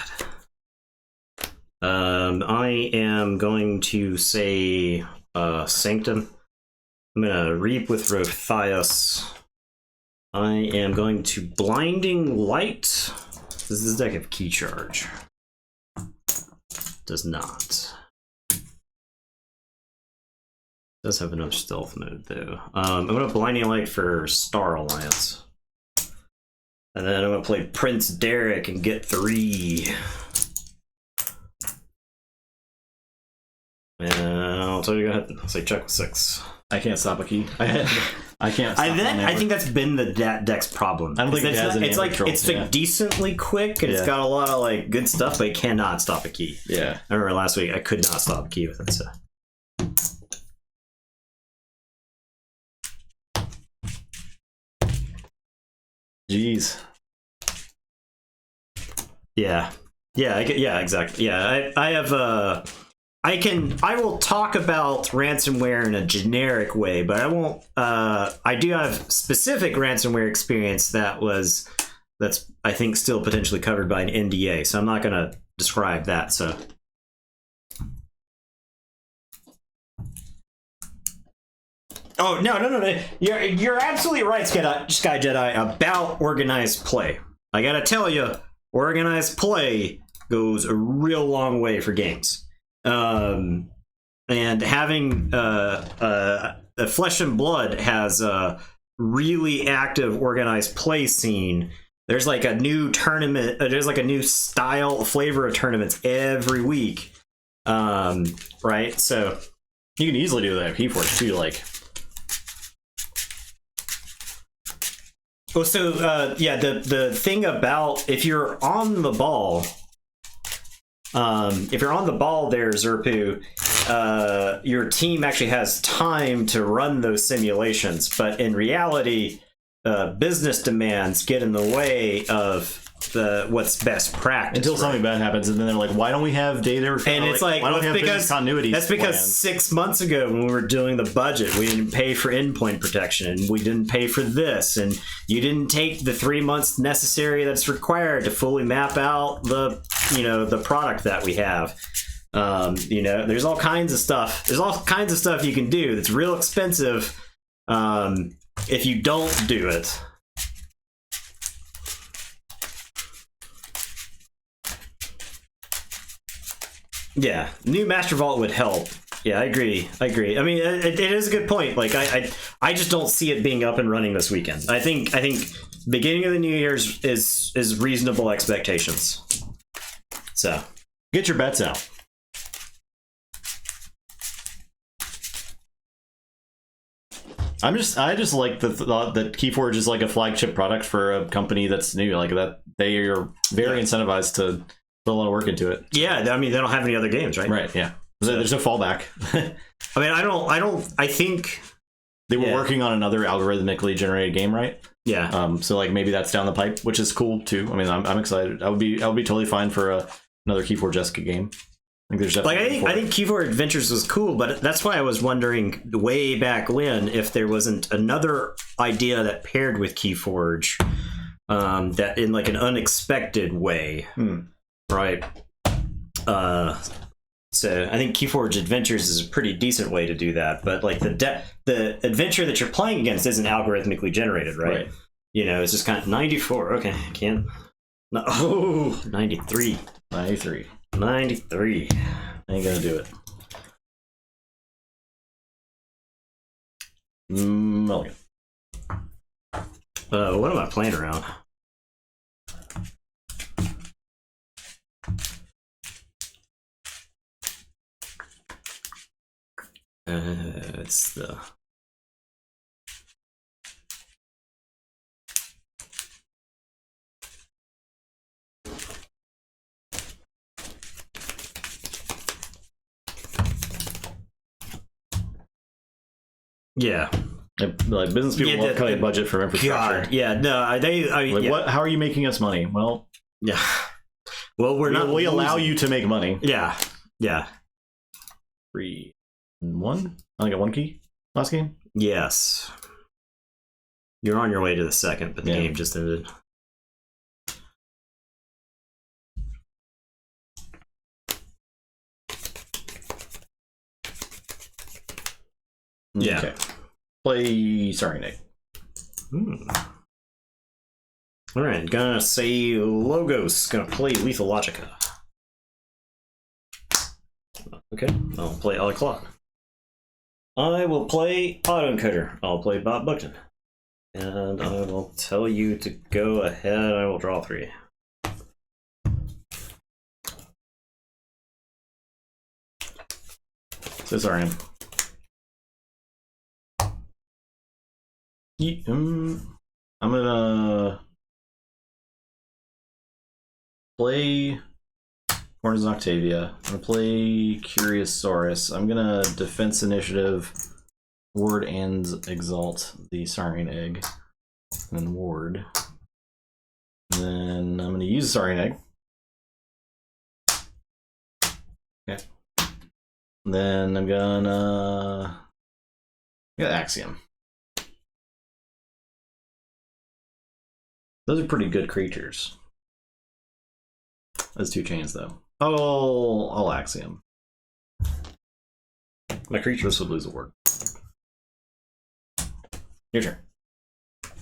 I am going to say Sanctum. I'm gonna Reap with Rothias. I am going to Blinding Light. Does this deck have Key Charge? Does not. Does have enough stealth mode though. I'm gonna Blinding Light for Star Alliance. And then I'm gonna play Prince Derek and get 3. And I'll tell you, go ahead. I'll say check with 6. I can't stop a key. I can't stop I think that's been the deck's problem. I don't think it has any it's like control. it's like decently quick and it's got a lot of like good stuff, but it cannot stop a key. Yeah. I remember last week I could not stop a key with it, so. Jeez. Yeah, exactly. Yeah, I have I will talk about ransomware in a generic way, but I won't. I do have specific ransomware experience that's I think still potentially covered by an NDA, so I'm not going to describe that. So. Oh no! You're absolutely right, Sky Jedi, about organized play. I gotta tell you, organized play goes a real long way for games. And having the Flesh and Blood has a really active organized play scene. There's like a new tournament. There's like a new style, flavor of tournaments every week. Right? So you can easily do that at Keyforge too, like. Well, so the thing about if you're on the ball, there, Zerpu, your team actually has time to run those simulations, but in reality, business demands get in the way of what's best practice until something bad happens, and then they're like, "Why don't we have data?" And it's like, why don't we have business continuity? That's because plans? 6 months ago, when we were doing the budget, we didn't pay for endpoint protection, and we didn't pay for this, and you didn't take the 3 months necessary that's required to fully map out the product that we have. You know, there's all kinds of stuff. There's all kinds of stuff you can do that's real expensive if you don't do it. Yeah, new Master Vault would help. Yeah, I agree. I mean, it is a good point. Like, I just don't see it being up and running this weekend. I think beginning of the new year's is reasonable expectations. So Get your bets out. I just like the thought that Keyforge is like a flagship product for a company that's new, like that they are very incentivized to put a lot of work into it. Yeah, I mean, they don't have any other games, right? Right. Yeah. There's no fallback. I mean, I think they were working on another algorithmically generated game, right? Yeah. So like maybe that's down the pipe, which is cool too. I mean, I'm excited. I would be totally fine for another Keyforge-esque game. I think there's definitely I think Keyforge Adventures was cool, but that's why I was wondering way back when if there wasn't another idea that paired with Keyforge that in like an unexpected way, right? So I think Keyforge Adventures is a pretty decent way to do that, but like the adventure that you're playing against isn't algorithmically generated, right? You know, it's just kind of 94. Okay, can't. No, oh, 93. 93. 93. Ain't gonna do it. Mulligan. What am I playing around? It's the... Yeah. Like business people love cutting budget from infrastructure. God, yeah, no, What? How are you making us money? Well, yeah. Well, we allow you to make money. Yeah, yeah. 3, 1. I only got 1 key last game. Yes. You're on your way to the second, but the game just ended. Yeah. Okay. Play. Sorry, Nick. All right, gonna say Logos. Gonna play Lethal Logica. Okay, I'll play Alaclot. I will play Autoencoder. I'll play Bob Buckton. And I will tell you to go ahead. I will draw 3. So sorry. I'm gonna play Horns and Octavia. I'm gonna play Curious Saurus. I'm gonna Defense Initiative, Ward and Exalt the Saurian Egg, and then Ward. And then I'm gonna use the Saurian Egg. Okay. And then I'm gonna get Axiom. Those are pretty good creatures. Those 2 chains, though. Oh, I'll Axiom. My creature. This would lose a word. Your turn.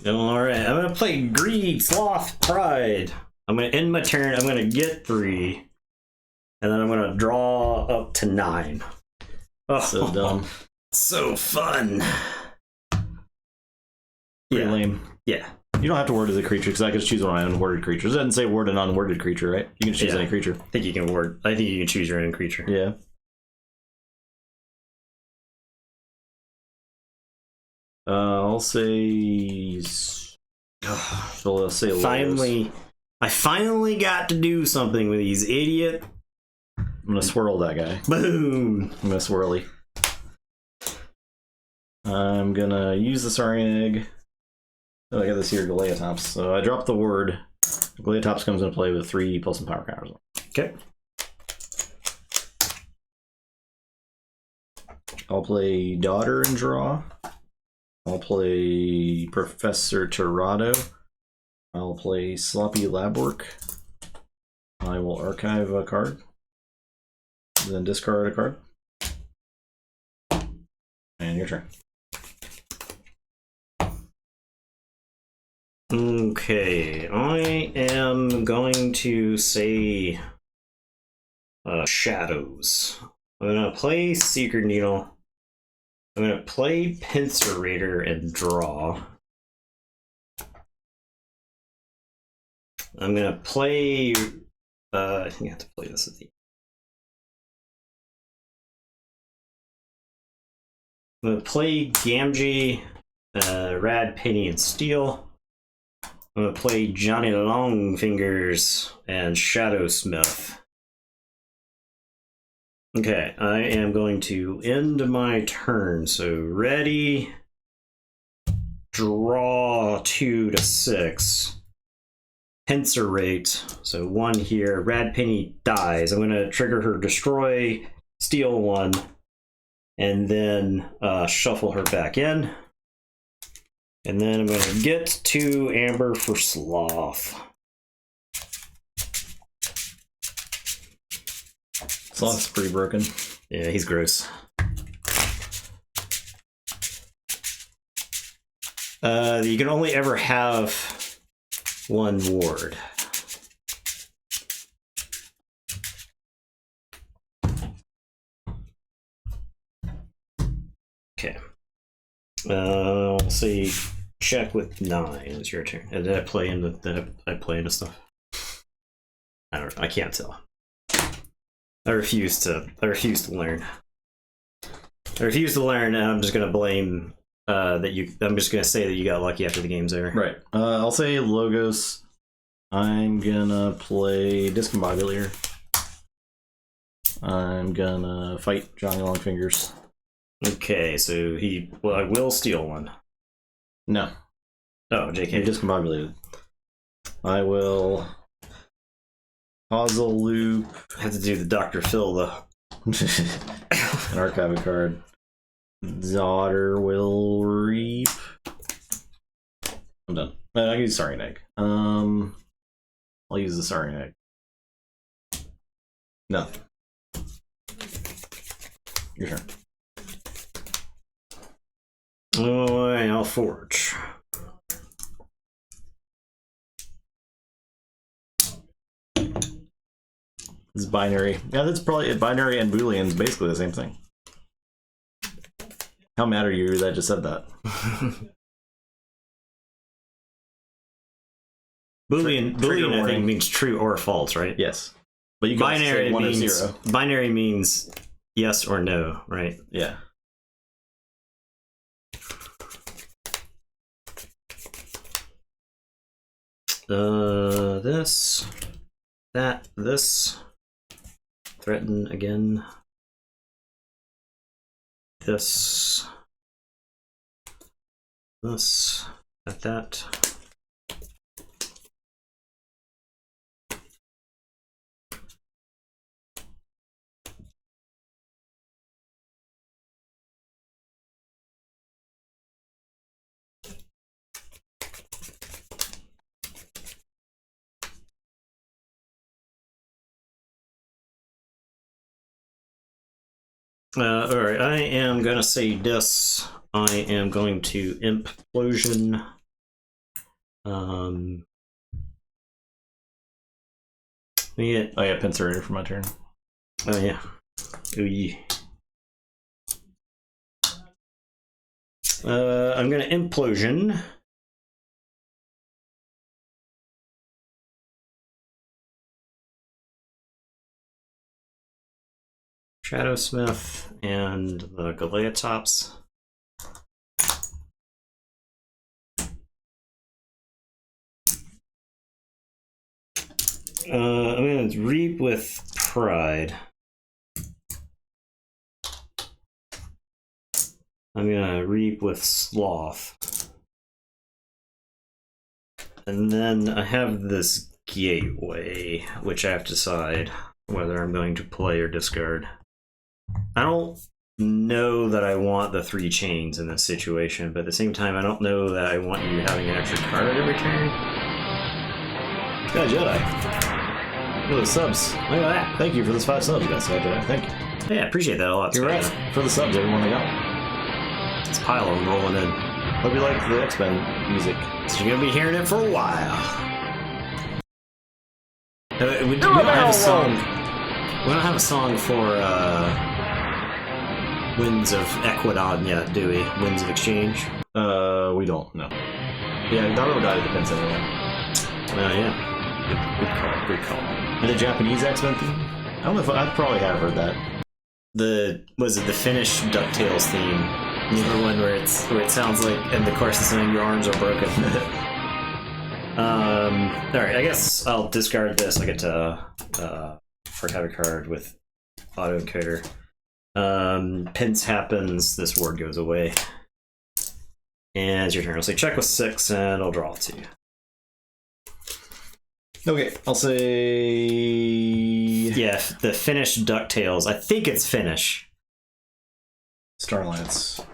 Alright, I'm gonna play Greed, Sloth, Pride. I'm gonna end my turn, I'm gonna get 3. And then I'm gonna draw up to 9. Oh, So dumb. So fun. Pretty lame. Yeah. You don't have to word as a creature, because I can just choose one of my unworded creatures. It doesn't say word an unworded creature, right? You can choose any creature. I think you can choose your own creature. Yeah. I'll say... So I'll say I finally got to do something with these idiot. I'm gonna swirl that guy. Boom! I'm gonna swirly. I'm gonna use the Saurian Egg. Oh, I got this here, Galeatops. So I drop the word. Galeatops comes into play with 3 plus some power counters. Okay. I'll play Daughter and draw. I'll play Professor Tirado. I'll play Sloppy Lab Work. I will archive a card. Then discard a card. And your turn. Okay, I am going to say Shadows. I'm gonna play Secret Needle. I'm gonna play Pincerator and draw. I'm gonna play. I think I have to play this at the. I'm gonna play Gamgee, Rad Penny and Steel. I'm gonna play Johnny Longfingers and Shadowsmith. Okay, I am going to end my turn. So ready, draw 2 to 6. Pincerate, so 1 here. Rad Penny dies. I'm gonna trigger her destroy, steal 1, and then shuffle her back in. And then I'm gonna get 2 Amber for Sloth. Sloth's pretty broken. Yeah, he's gross. You can only ever have 1 ward. Okay. I'll say check with 9. It's your turn. Did I play into stuff? I don't know. I can't tell. I refuse to learn. I refuse to learn, and I'm just gonna blame I'm just gonna say that you got lucky after the game's over. Right. I'll say Logos. I'm gonna play Discombobulator. I'm gonna fight Johnny Longfingers. Okay, so I will steal 1. No. Oh, JK. You're discombobulated. I will puzzle loop. I have to do the Dr. Phil though. An archive a card. Daughter will reap. I'm done. I can use Saurian Egg. I'll use the Saurian Egg. Nothing. Your turn. Alright, I'll forge. This is binary. Yeah, that's probably binary and Boolean is basically the same thing. How mad are you that I just said that? Boolean I think means true or false, right? Yes. But you can say 1 or 0. Binary means yes or no, right? Yeah. This. Threaten again. This. That. Alright, I am gonna say this. I am going to Implosion. Yeah. Oh yeah, Pincerator for my turn. Oh yeah. Ooh, yeah. I'm gonna Implosion. Shadowsmith and the Galeatops. I'm going to Reap with Pride. I'm going to Reap with Sloth. And then I have this Gateway, which I have to decide whether I'm going to play or discard. I don't know that I want the 3 chains in this situation, but at the same time, I don't know that I want you having an extra card every turn. It's got a Jedi. Look at the subs. Look at that. Thank you for those 5 subs, guys. Thank you. Yeah, appreciate that a lot. You're right. For the subs, everyone I got. It's pile of them rolling in. Hope you like the X-Men music. So you're gonna be hearing it for a while. We don't have a song. We don't have a song for Winds of Equidon yet, do we? Winds of Exchange? We don't, no. Yeah, Naruto died at the Pence anyway. Oh, yeah. Good call. And the Japanese X-Men theme? I don't know if I probably have heard that. Was it the Finnish DuckTales theme? The one where it sounds like, and the chorus is saying your arms are broken. Alright, I guess I'll discard this. I get to archive a card with autoencoder. Pinch happens, this word goes away. And it's your turn. I'll say check with 6 and I'll draw 2. Okay, I'll say... Yeah, the Finnish DuckTales. I think it's Finnish. Starlance.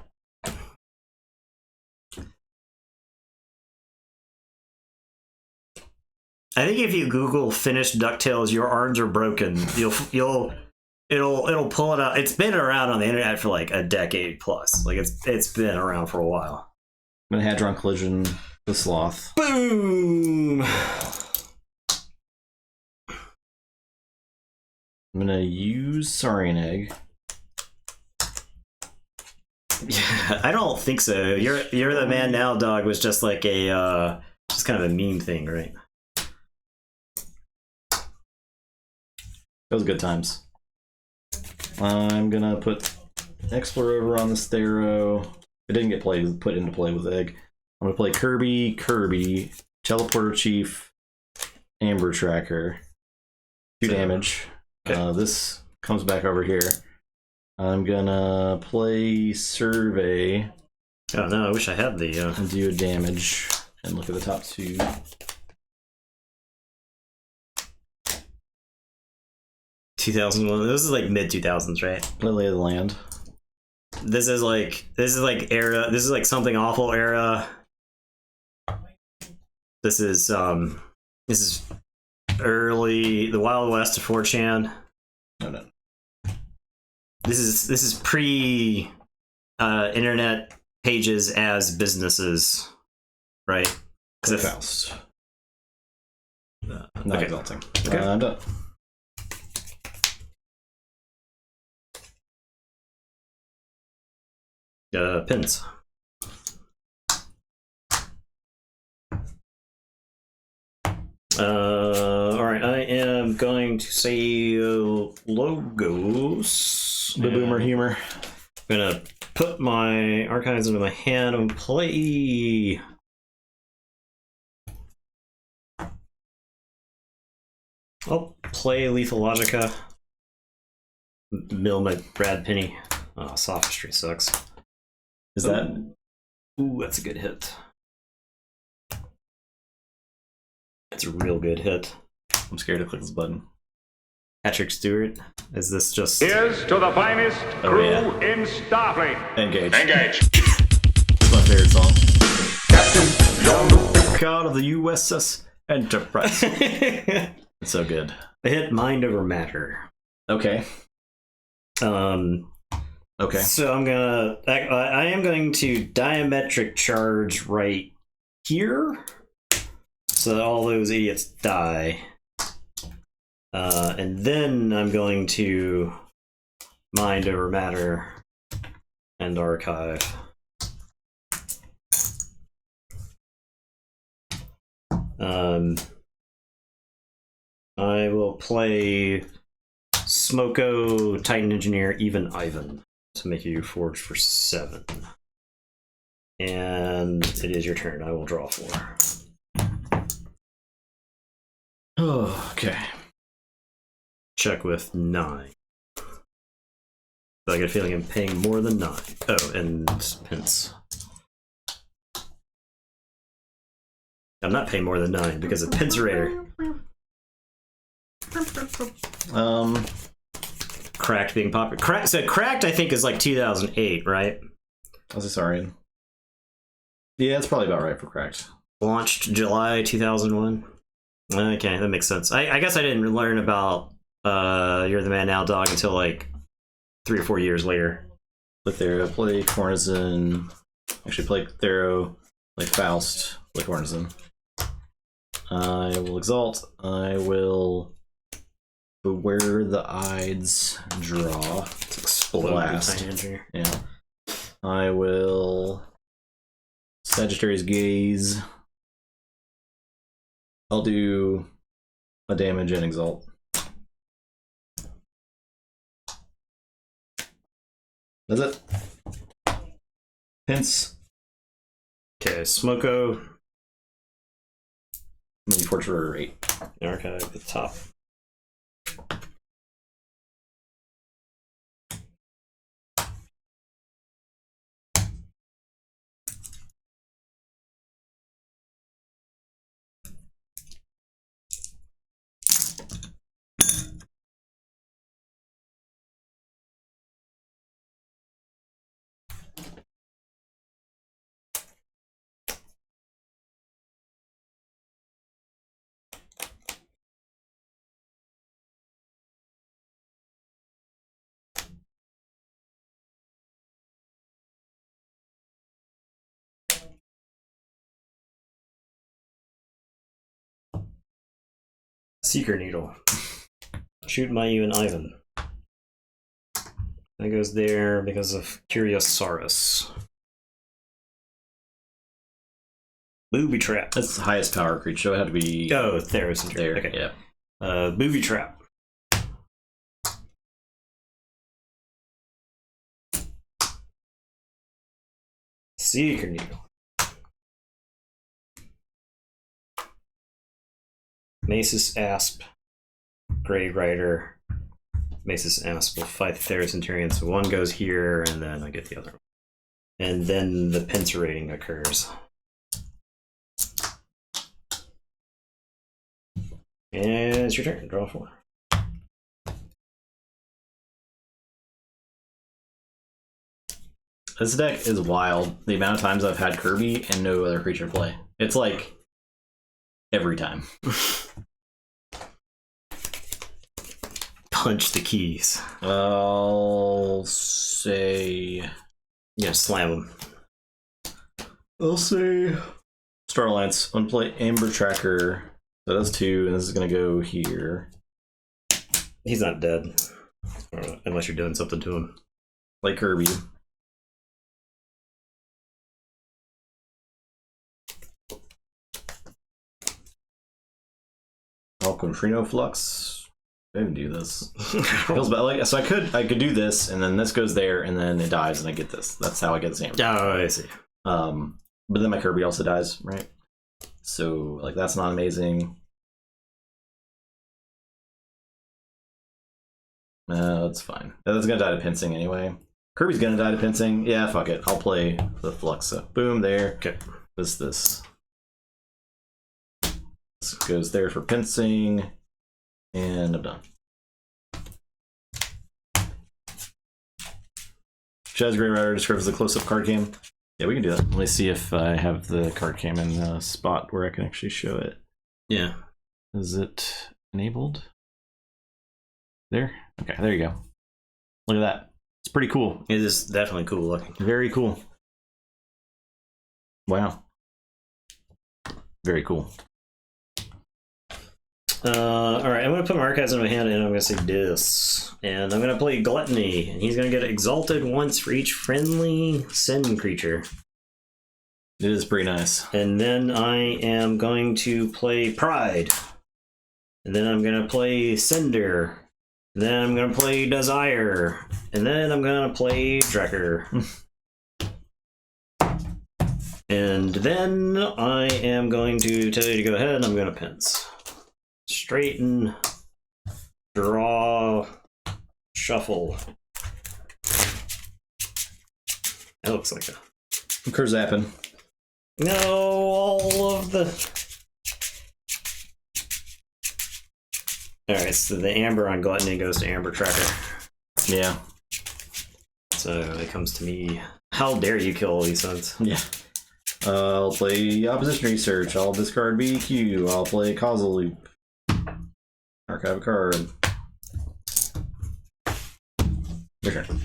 I think if you Google Finnish DuckTales, your arms are broken. It'll pull it out. It's been around on the internet for like a decade plus. Like it's been around for a while. I'm gonna Hadron Collision the Sloth. Boom! I'm gonna use Saurian Egg. Yeah, I don't think so. You're the man now, dog was just like a just kind of a meme thing, right? Those good times. I'm gonna put Explorer over on the Stero. It didn't get put into play with Egg. I'm gonna play Kirby, Teleporter Chief, Amber Tracker. 2 damage. Okay. This comes back over here. I'm gonna play Survey. Oh no, I wish I had the and do a damage. And look at the top 2. $2001. This is like mid 2000s, right? Lily of the Land. This is like era. This is like Something Awful era. This is early the Wild West of 4chan. No. This is pre internet pages as businesses, right? Faust. Not okay. exalting. Okay. I'm done. Pins. Alright, I am going to say logos. The Boomer Humor. I'm gonna put my archives into my hand and play. I'll play Lethal Logica. Mill my Brad Penny. Oh, sophistry sucks. Is that? Ooh, that's a good hit. That's a real good hit. I'm scared to click this button. Patrick Stewart, is this just... Here's to the finest crew in Starfleet. Engage. Engage. my favorite song. Captain Jean-Luc God of the USS Enterprise. It's so good. I hit mind over matter. Okay. Okay. So I am going to diametric charge right here, so that all those idiots die. And then I'm going to mind over matter and archive. I will play Smoko, Titan Engineer, even Ivan to make you forge for 7. And it is your turn. I will draw 4. Oh, okay. Check with 9. I get a feeling I'm paying more than 9. Oh, and pence. I'm not paying more than 9 because of Pincerator. Cracked being popular. So Cracked, I think, is like 2008, right? I was sorry. Yeah, that's probably about right for Cracked. Launched July 2001. Okay, that makes sense. I guess I didn't learn about You're the Man Now, Dog until like 3 or 4 years later. Play Thero, play Cornizon. Actually, play Thero, play Faust, play Cornizon. I will Exalt. I will Beware the Ides, draw. Explode Blast. here. Yeah. I will Sagittarius Gaze. I'll do a damage and Exalt. That's it. Pince. Okay, Smoko. Maybe Portrait Order 8. Archive at the top. Seeker Needle. Shoot Mayu and Ivan. That goes there because of Curiosaurus. Booby Trap. That's the highest power creature, so it had to be Oh, Theros and there. Okay. Yeah. Booby Trap. Seeker Needle. Masus Asp. Grave Rider. Masus Asp will fight the Theros Centurion, so one goes here, and then I get the other one. And then the pincer rating occurs. And it's your turn. Draw 4. This deck is wild. The amount of times I've had Kirby and no other creature play. It's like every time. Punch the keys. I'll say... Yeah, slam them. I'll say... Starlance. I'm gonna play Amber Tracker. So that's 2, and this is gonna go here. He's not dead. Unless you're doing something to him. Like Kirby. Alcontrino Flux. I didn't do this. Feels bad. Like, so I could do this, and then this goes there, and then it dies, and I get this. That's how I get the same. Oh, I see. But then my Kirby also dies, right? So like that's not amazing. That's fine. That's gonna die to Pincing anyway. Kirby's gonna die to Pincing. Yeah, fuck it. I'll play the Flux. So boom, there. Okay. This goes there for Pincing, and I'm done. Shaz Grey Rider describes the close-up card cam. Yeah, we can do that. Let me see if I have the card cam in the spot where I can actually show it. Yeah. Is it enabled? There? Okay, there you go. Look at that. It's pretty cool. It is definitely cool looking. Very cool. Wow. Very cool. Alright, I'm going to put my archives in my hand and I'm going to say this. And I'm going to play Gluttony. And he's going to get exalted once for each friendly Sin creature. It is pretty nice. And then I am going to play Pride. And then I'm going to play Cinder. And then I'm going to play Desire. And then I'm going to play Drekker. And then I am going to tell you to go ahead and I'm going to pinch. Straighten, draw, shuffle. That looks like a... Kurzappin. No, all of the... Alright, so the Amber on Gluttony goes to Amber Tracker. Yeah. So it comes to me. How dare you kill all these sons? Yeah. I'll play Opposition Research. I'll discard BQ. I'll play Causal Loop. Archive a card. Your turn.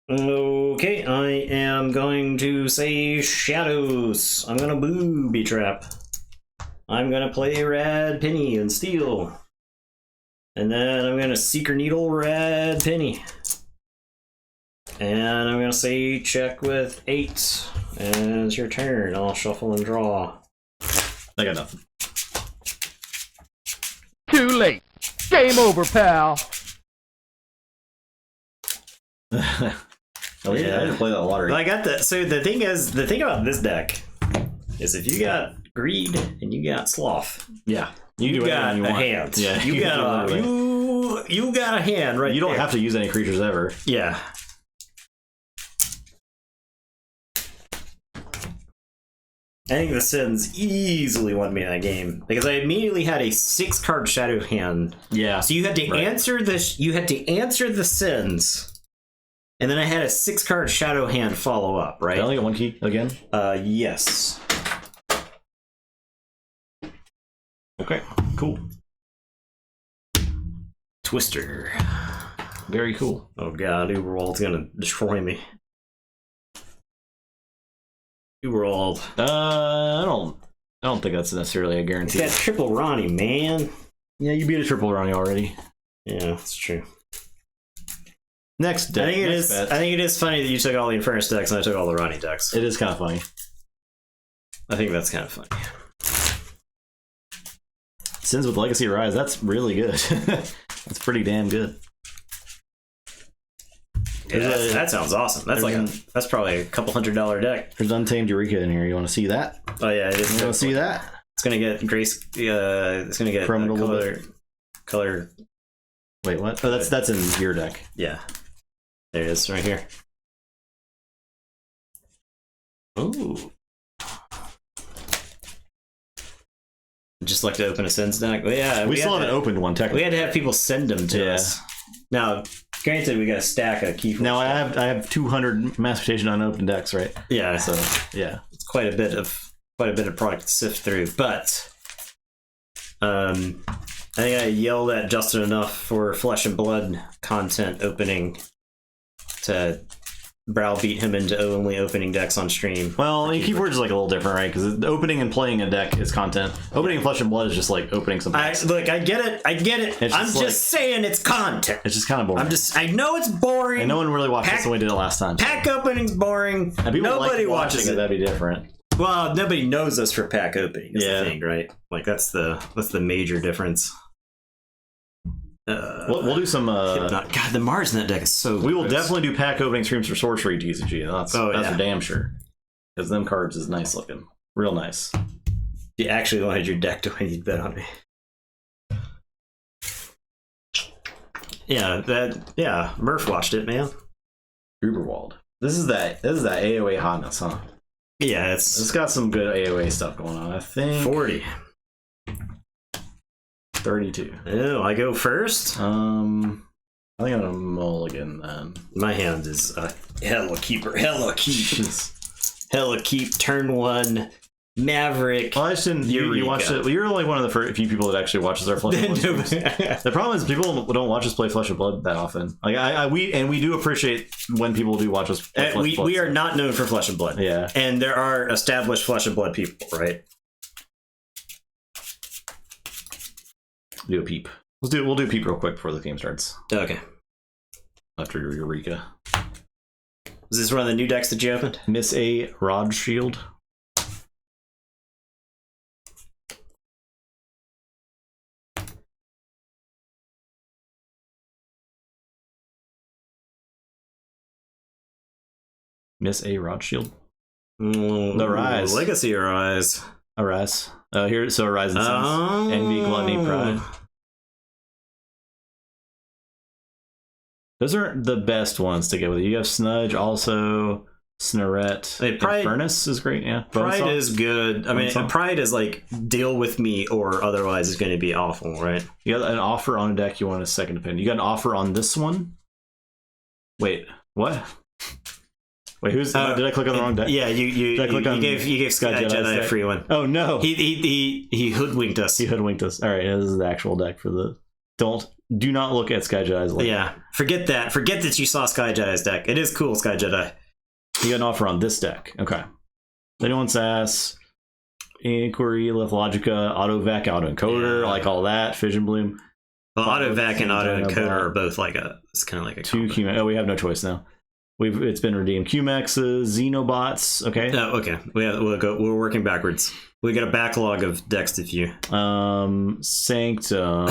Okay, I am going to say Shadows. I'm gonna Booby Trap. I'm gonna play Red Penny and Steel. And then I'm gonna Seeker Needle Red Penny. And I'm gonna say check with 8. And it's your turn. I'll shuffle and draw. I got nothing. Too late. Game over, pal. Oh yeah, I didn't play that lottery. I got that. So the thing about this deck is if you got Greed and you got Sloth, Yeah, you got a hand. Yeah, you got a hand, right? You don't have to use any creatures ever. Yeah. I think the Sins easily won me that game because I immediately had a 6-card shadow hand. Yeah. So you had to answer this. You had to answer the Sins, and then I had a 6-card shadow hand follow up. Right. I only got 1 key again. Yes. Okay. Cool. Twister. Very cool. Oh god, Uberwald's gonna destroy me. Uberwald. I don't think that's necessarily a guarantee. He's got triple Ronnie, man. Yeah, you beat a triple Ronnie already. Yeah, that's true. Next deck. I think it is funny that you took all the Infernus decks and I took all the Ronnie decks. It is kind of funny. I think that's kind of funny. Sins with Legacy Rise. That's really good. That's pretty damn good. Yeah, that sounds awesome. That's probably a couple $100 deck. There's Untamed Eureka in here. You want to see that? Oh yeah, it is. You want to see that? It's gonna get Grace. It's gonna get color. Wait, what? Oh, that's in your deck. Yeah, there it is, right here. Ooh. Just like to open a Sins deck. Well, yeah, we still haven't opened one technically. We had to have people send them to us. Now, granted, we got a stack of Keyforge. Now I have 200 Mass Mutation unopened decks, right? Yeah. So yeah, it's quite a bit of product to sift through. But I think I yelled at Justin enough for Flesh and Blood content opening to browbeat him into only opening decks on stream. Well, Keyforge is like a little different, right? Because opening and playing a deck is content. Opening Flesh and Blood is just like opening something. Look, I get it. I'm just saying it's content. It's just kind of boring. I know it's boring. And no one really watched this the way we did it last time. Pack opening's boring. Nobody watches it. That'd be different. Well, nobody knows us for pack opening. Is the thing, right? Like that's the major difference. We'll do some. God, the Mars in that deck is so. We will definitely do pack opening streams for Sorcery TCG. That's for damn sure. Because them cards is nice looking, real nice. You actually wanted your deck to win, you'd bet on me. Yeah, Murph watched it, man. Uberwald. This is that AOA hotness, huh? Yeah, it's got some good AOA stuff going on. I think 40. 32. Oh, I go first? I think I'm gonna mulligan then. My hand is Hella Keeper. Hella Keep. Hella Keep, turn 1, Maverick. Well, I just didn't. You watched it. Well, you're like one of the few people that actually watches our Flesh and Blood. The problem is people don't watch us play Flesh and Blood that often. Like we do appreciate when people do watch us play Flesh and Blood. We are not known for Flesh and Blood. Yeah. And there are established Flesh and Blood people, right? Do a peep. We'll do peep real quick before the game starts. Okay. After your Eureka. Is this one of the new decks that you opened? Miss A Rod Shield. Miss A Rod Shield. The Rise. Legacy Arise. Arise. Here, so Arise and Sins. Envy, Gluttony, Pride. Those aren't the best ones to get with. You have Snudge also. Snarette. Hey, Pride, Furnace is great, yeah. Pride is good. I mean, Bonesaw. Pride is like, deal with me or otherwise it's going to be awful, right? You got an offer on a deck, you want a second opinion. You got an offer on this one? Wait, what? Wait, who's... did I click on the wrong deck? Yeah, you gave Sky Jedi a free one. Oh, no. He hoodwinked us. He hoodwinked us. All right, yeah, this is the actual deck for the... Do not look at Sky Jedi's link. Yeah, forget that. Forget that you saw Sky Jedi's deck. It is cool, Sky Jedi. You got an offer on this deck. Okay. Anyone sass, Inquiry, Logica, Autovac, Autoencoder, like all that, Fission Bloom. Well, Autovac and Autoencoder Block. are both like it's kind of like a two QMax. Oh, we have no choice now. It's been redeemed. QMaxes, Xenobots. Okay. Oh, okay. We're working backwards. We got a backlog of decks to view. Sanctum.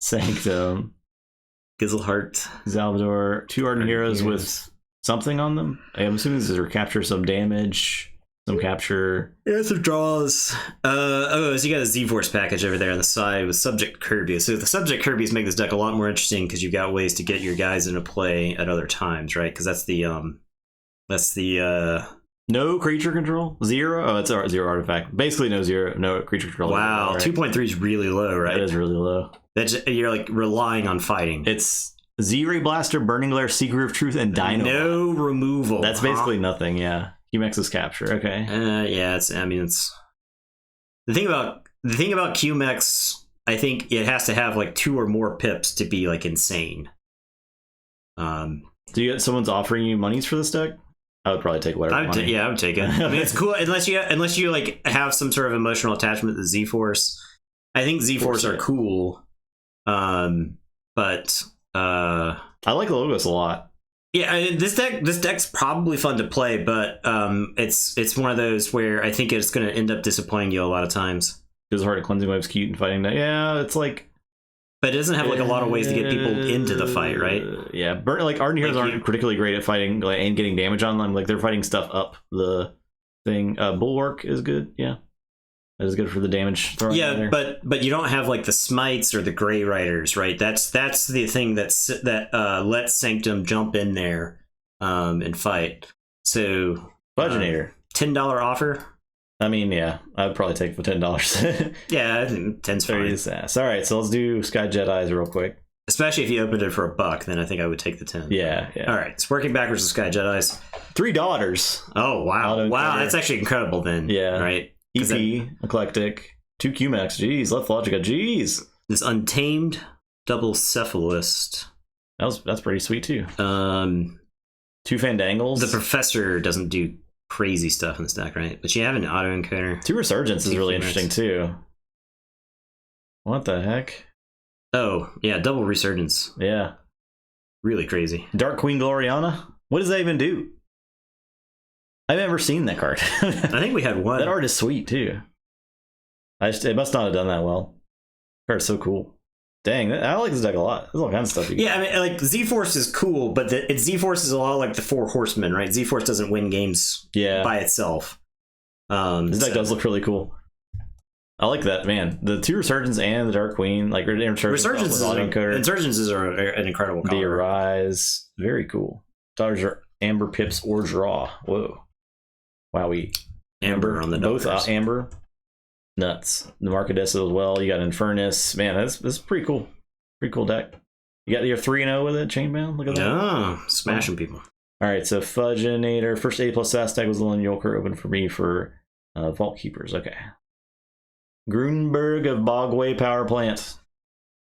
Sanctum. Gizzleheart. Salvador. 2 Ardent Heroes with something on them. I'm assuming this is recapture some damage. Some capture. Yeah, some draws. So you got a Z-Force package over there on the side with Subject Kirby. So the Subject Kirby's make this deck a lot more interesting because you've got ways to get your guys into play at other times, right? Because that's the no creature control? 0? Oh, it's 0 artifact. Basically no creature control. Wow, right? 2.3 is really low, right? That is really low. You're like relying on fighting. It's Z-Ray Blaster, Burning Glare, Seeker of Truth, and Dino. No removal. That's basically nothing, yeah. QMAX's capture, okay. Yeah, it's the thing about QMAX, I think it has to have like 2 or more pips to be like insane. Do you get someone's offering you monies for this deck? I would probably take whatever. I would take it. I mean, it's cool unless you like have some sort of emotional attachment to Z-Force. I think Z-Force are cool, but I like the logos a lot. Yeah, this deck's probably fun to play, but it's one of those where I think it's going to end up disappointing you a lot of times. Because Heart of Cleansing Wave's cute and fighting that. Yeah, it's like... But it doesn't have like a lot of ways to get people into the fight, right? Yeah, like Ardent Heroes aren't particularly great at fighting and getting damage on them. Like they're fighting stuff up the thing. Bulwark is good, yeah. That is good for the damage throwing. Yeah, but you don't have like the Smites or the Grey Riders, right? That's the thing that lets Sanctum jump in there and fight. So Budgenator. $10 offer. I mean, yeah, I'd probably take for $10. Yeah, I think 10's fine. All right, so let's do Sky Jedi's real quick. Especially if you opened it for $1, then I think I would take the 10. Yeah. All right, it's working backwards with Sky Jedi's. $3. Oh wow, that's actually incredible. Then right. EP, Eclectic, 2 QMAX, jeez, Left Logica, jeez. This Untamed Double Cephalist. That's pretty sweet too. 2 Fandangles. The Professor doesn't do crazy stuff in this deck, right? But you have an Autoencoder. 2 Resurgence is really interesting too. What the heck? Oh, yeah, double Resurgence. Yeah. Really crazy. Dark Queen Gloriana? What does that even do? I've never seen that card. I think we had one. That art is sweet too. It must not have done that well. The card's so cool. Dang, I like this deck a lot. There's all kinds of stuff. I mean, like Z-Force is cool, but Z-Force is a lot like the 4 Horsemen, right? Z-Force doesn't win games by itself. This deck does look really cool. I like that, man. The 2 Resurgence and the Dark Queen, like Resurgences are an incredible card. The Arise, very cool. Daughters are Amber, Pips, or Draw. Whoa. Wowie. Amber on the both Amber. Nuts. The Marcadessa as well. You got Infernus. Man, that's pretty cool. Pretty cool deck. You got your 3-0 with it, Chainbound. Look at that. Oh, smashing people. All right, so Fudgenator. First A+ SAS deck was the Lynn Yolker open for me for Vault Keepers. Okay. Grunberg of Bogway Power Plant.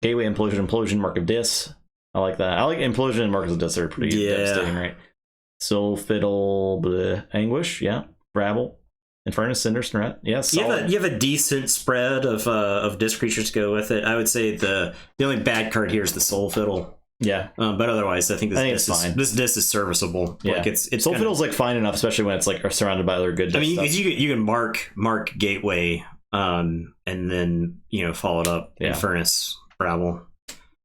Gateway Implosion, Mark of Dis. I like that. I like Implosion and Mark of Dis. They're pretty devastating, right? Soul Fiddle, Anguish, yeah. Rabble, Infernus, Cinder, Snarette, yes. Yeah, you have a decent spread of disc creatures to go with it. I would say the only bad card here is the Soul Fiddle. Yeah, but otherwise, I think this disc is serviceable. Yeah, like it's Soul Fiddle's like fine enough, especially when it's like surrounded by other good. I mean, you can mark Gateway, and then follow it up Infernus, Rabble.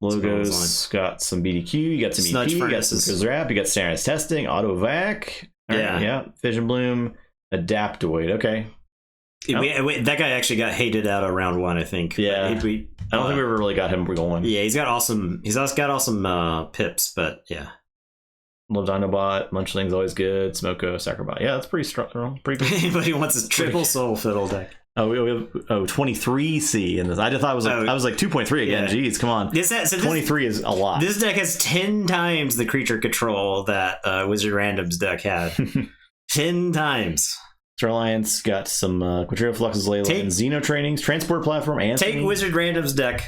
Logos got some BDQ, you got some EP, you got some Kazrap, you got standardized testing, Autovac, Fission Bloom, Adaptoid. Okay, that guy actually got hated out of round 1, I think. Yeah, I don't think we ever really got him going. Yeah, he's got awesome pips, but yeah. Love Dinobot, Munchling's always good. Smoko, Sacrobot. Yeah, that's pretty strong. Pretty good. Anybody wants a triple soul fiddle deck? Oh, we have 23C in this. I just thought I was like 2.3 again. Yeah. Jeez, come on. 23 is a lot. This deck has 10 times the creature control that Wizard Random's deck had. 10 times. Star Alliance got some Quadriga Fluxes, Layla, and Xeno trainings, transport platform, and take Wizard Random's deck,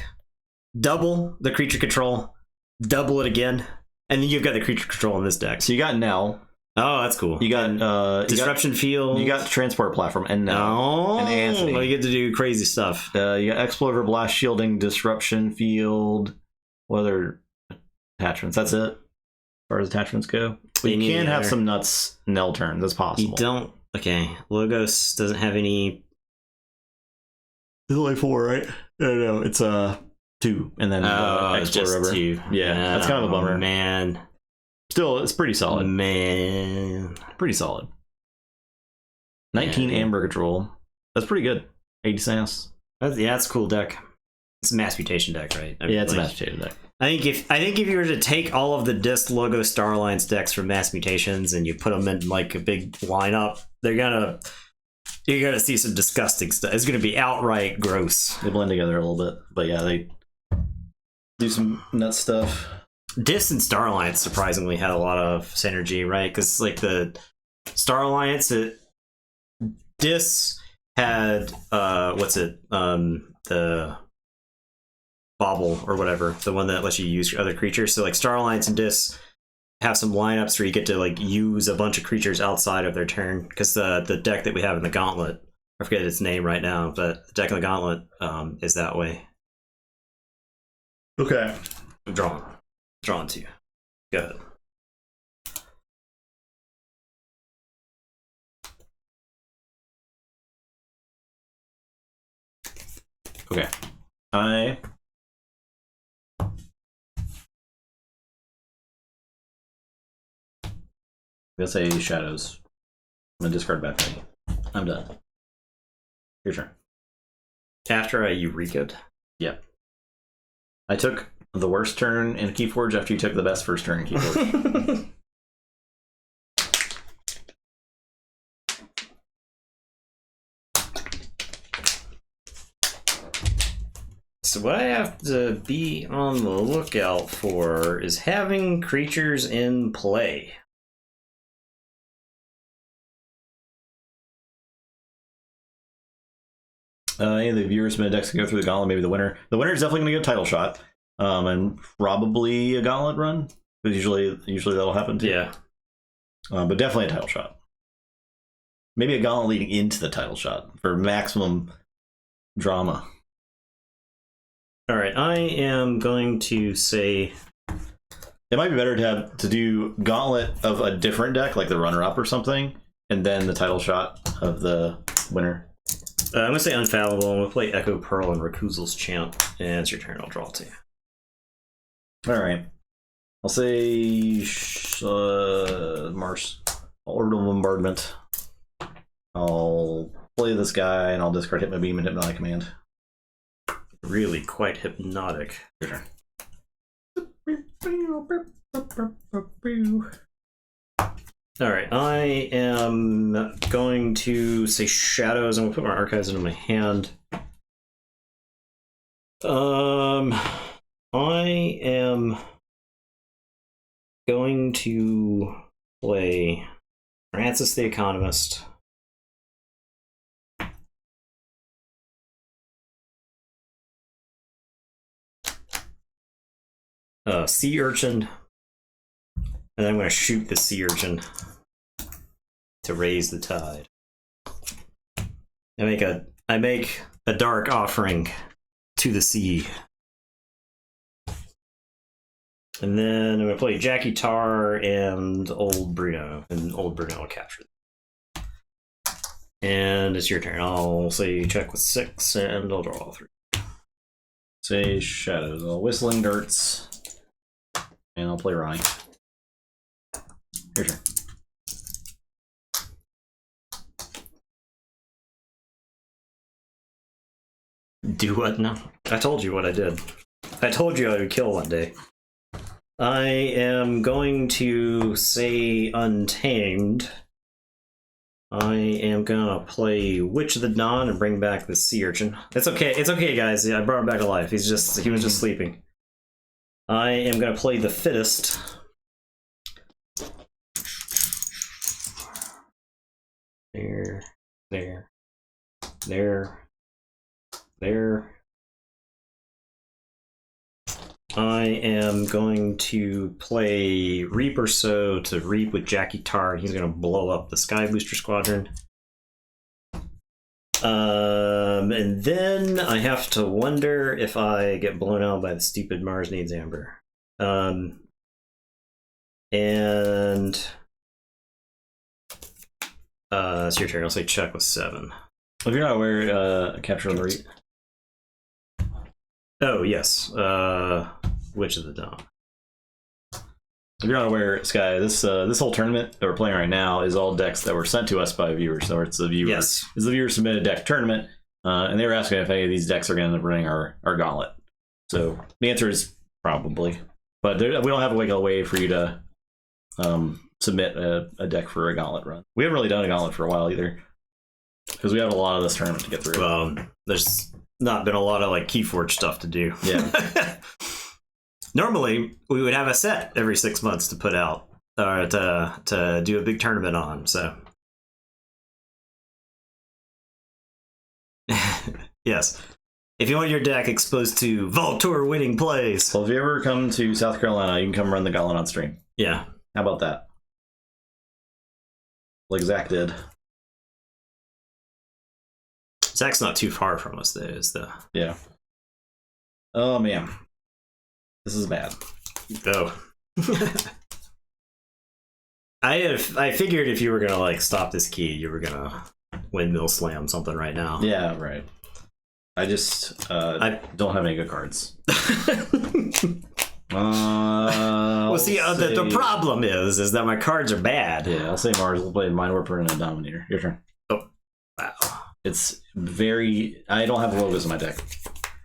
double the creature control, double it again, and then you've got the creature control in this deck. So you got Nell. Oh, that's cool. You got Disruption Field. You got transport platform and Nell. And Anthony. Well, you get to do crazy stuff. You got Explorer, Blast Shielding, Disruption Field. What other attachments? That's it. As far as attachments go. But you can have some nuts Nell turns. That's possible. You don't. Okay. Logos doesn't have any. There's only 4, right? No, it's 2, and then it's just 2. Yeah, that's kind of a bummer. Man, still, it's pretty solid. Man, pretty solid. 19 Amber control. That's pretty good. 80 cents. That's a cool deck. It's a mass mutation deck, right? Yeah, it's a mass mutation deck. I think if you were to take all of the Disc Logo Star Alliance decks from mass mutations and you put them in like a big lineup, you're gonna see some disgusting stuff. It's gonna be outright gross. They blend together a little bit, but yeah, they do some nut stuff. Dis and Star Alliance surprisingly had a lot of synergy, right? Because like the Star Alliance, Dis had the Bobble or whatever, the one that lets you use other creatures. So like Star Alliance and Dis have some lineups where you get to like use a bunch of creatures outside of their turn. Because the deck that we have in the Gauntlet, I forget its name right now, but the deck in the Gauntlet is that way. Okay. Drawn to you. Go ahead. Okay. I'm gonna say Shadows. I'm gonna discard back ready. I'm done. Your turn. After I Eureka'd? Yep. I took the worst turn in Keyforge after you took the best first turn in Keyforge. So what I have to be on the lookout for is having creatures in play. Any of the viewers submit decks to go through the gauntlet, maybe the winner. The winner is definitely going to get a title shot. And probably a gauntlet run. But usually that'll happen too. Yeah. But definitely a title shot. Maybe a gauntlet leading into the title shot for maximum drama. All right, I am going to say it might be better to do gauntlet of a different deck, like the runner-up or something, and then the title shot of the winner. I'm going to say Unfathomable. I'm going to play Echo Pearl and Rakuzel's Champ, and it's your turn. I'll draw 2. All right. I'll say Mars. Orbital Bombardment. I'll play this guy, and I'll discard Hypnobeam and Hypnotic Command. Really quite hypnotic. Your turn. Alright, I am going to say Shadows. I'm going to put my archives into my hand. I am going to play Francis the Economist. Sea Urchin, and then I'm going to shoot the Sea Urchin to raise the tide. I make a dark offering to the sea, and then I'm going to play Jackie Tar and Old Bruno, and Old Bruno will capture them. And it's your turn. I'll say check with 6, and I'll draw 3. Say Shadows. I'll Whistling Darts. And I'll play Ronnie. Your turn. Do what now? I told you what I did. I told you I would kill one day. I am going to say Untamed. I am gonna play Witch of the Dawn and bring back the sea urchin. It's okay, guys. Yeah, I brought him back to life. He was just sleeping. I am gonna play the Fittest. There. I am going to play Reap or So to Reap with Jackie Tar. He's going to blow up the Sky Booster Squadron. And then I have to wonder if I get blown out by the stupid Mars Needs Amber. And it's your turn. I'll say check with 7. If you're not aware, Capture on the Reap. Oh, yes. Witch of the Dawn. If you're not aware, Sky, this whole tournament that we're playing right now is all decks that were sent to us by viewers. So it's the viewer. Yes. It's the viewer submitted deck tournament, and they were asking if any of these decks are going to end up running our gauntlet. So the answer is probably, but we don't have a way for you to submit a deck for a gauntlet run. We haven't really done a gauntlet for a while either, because we have a lot of this tournament to get through. Well, there's not been a lot of like Keyforge stuff to do. Yeah. Normally, we would have a set every 6 months to put out, or to do a big tournament on. So, yes, if you want your deck exposed to Vault Tour winning plays, Well, if you ever come to South Carolina, you can come run the gauntlet on stream. yeah, How about that? Like Zach did. Zach's not too far from us, though. Is the Yeah. Oh man, this is bad. oh. I figured if you were gonna like stop this key, you were gonna windmill slam something right now. Yeah, right. I just I don't have any good cards. Well, see, the problem is that my cards are bad. Yeah, I'll say Mars will play Mind Warper and a Dominator. Your turn. Oh, wow. It's very. I don't have logos in my deck.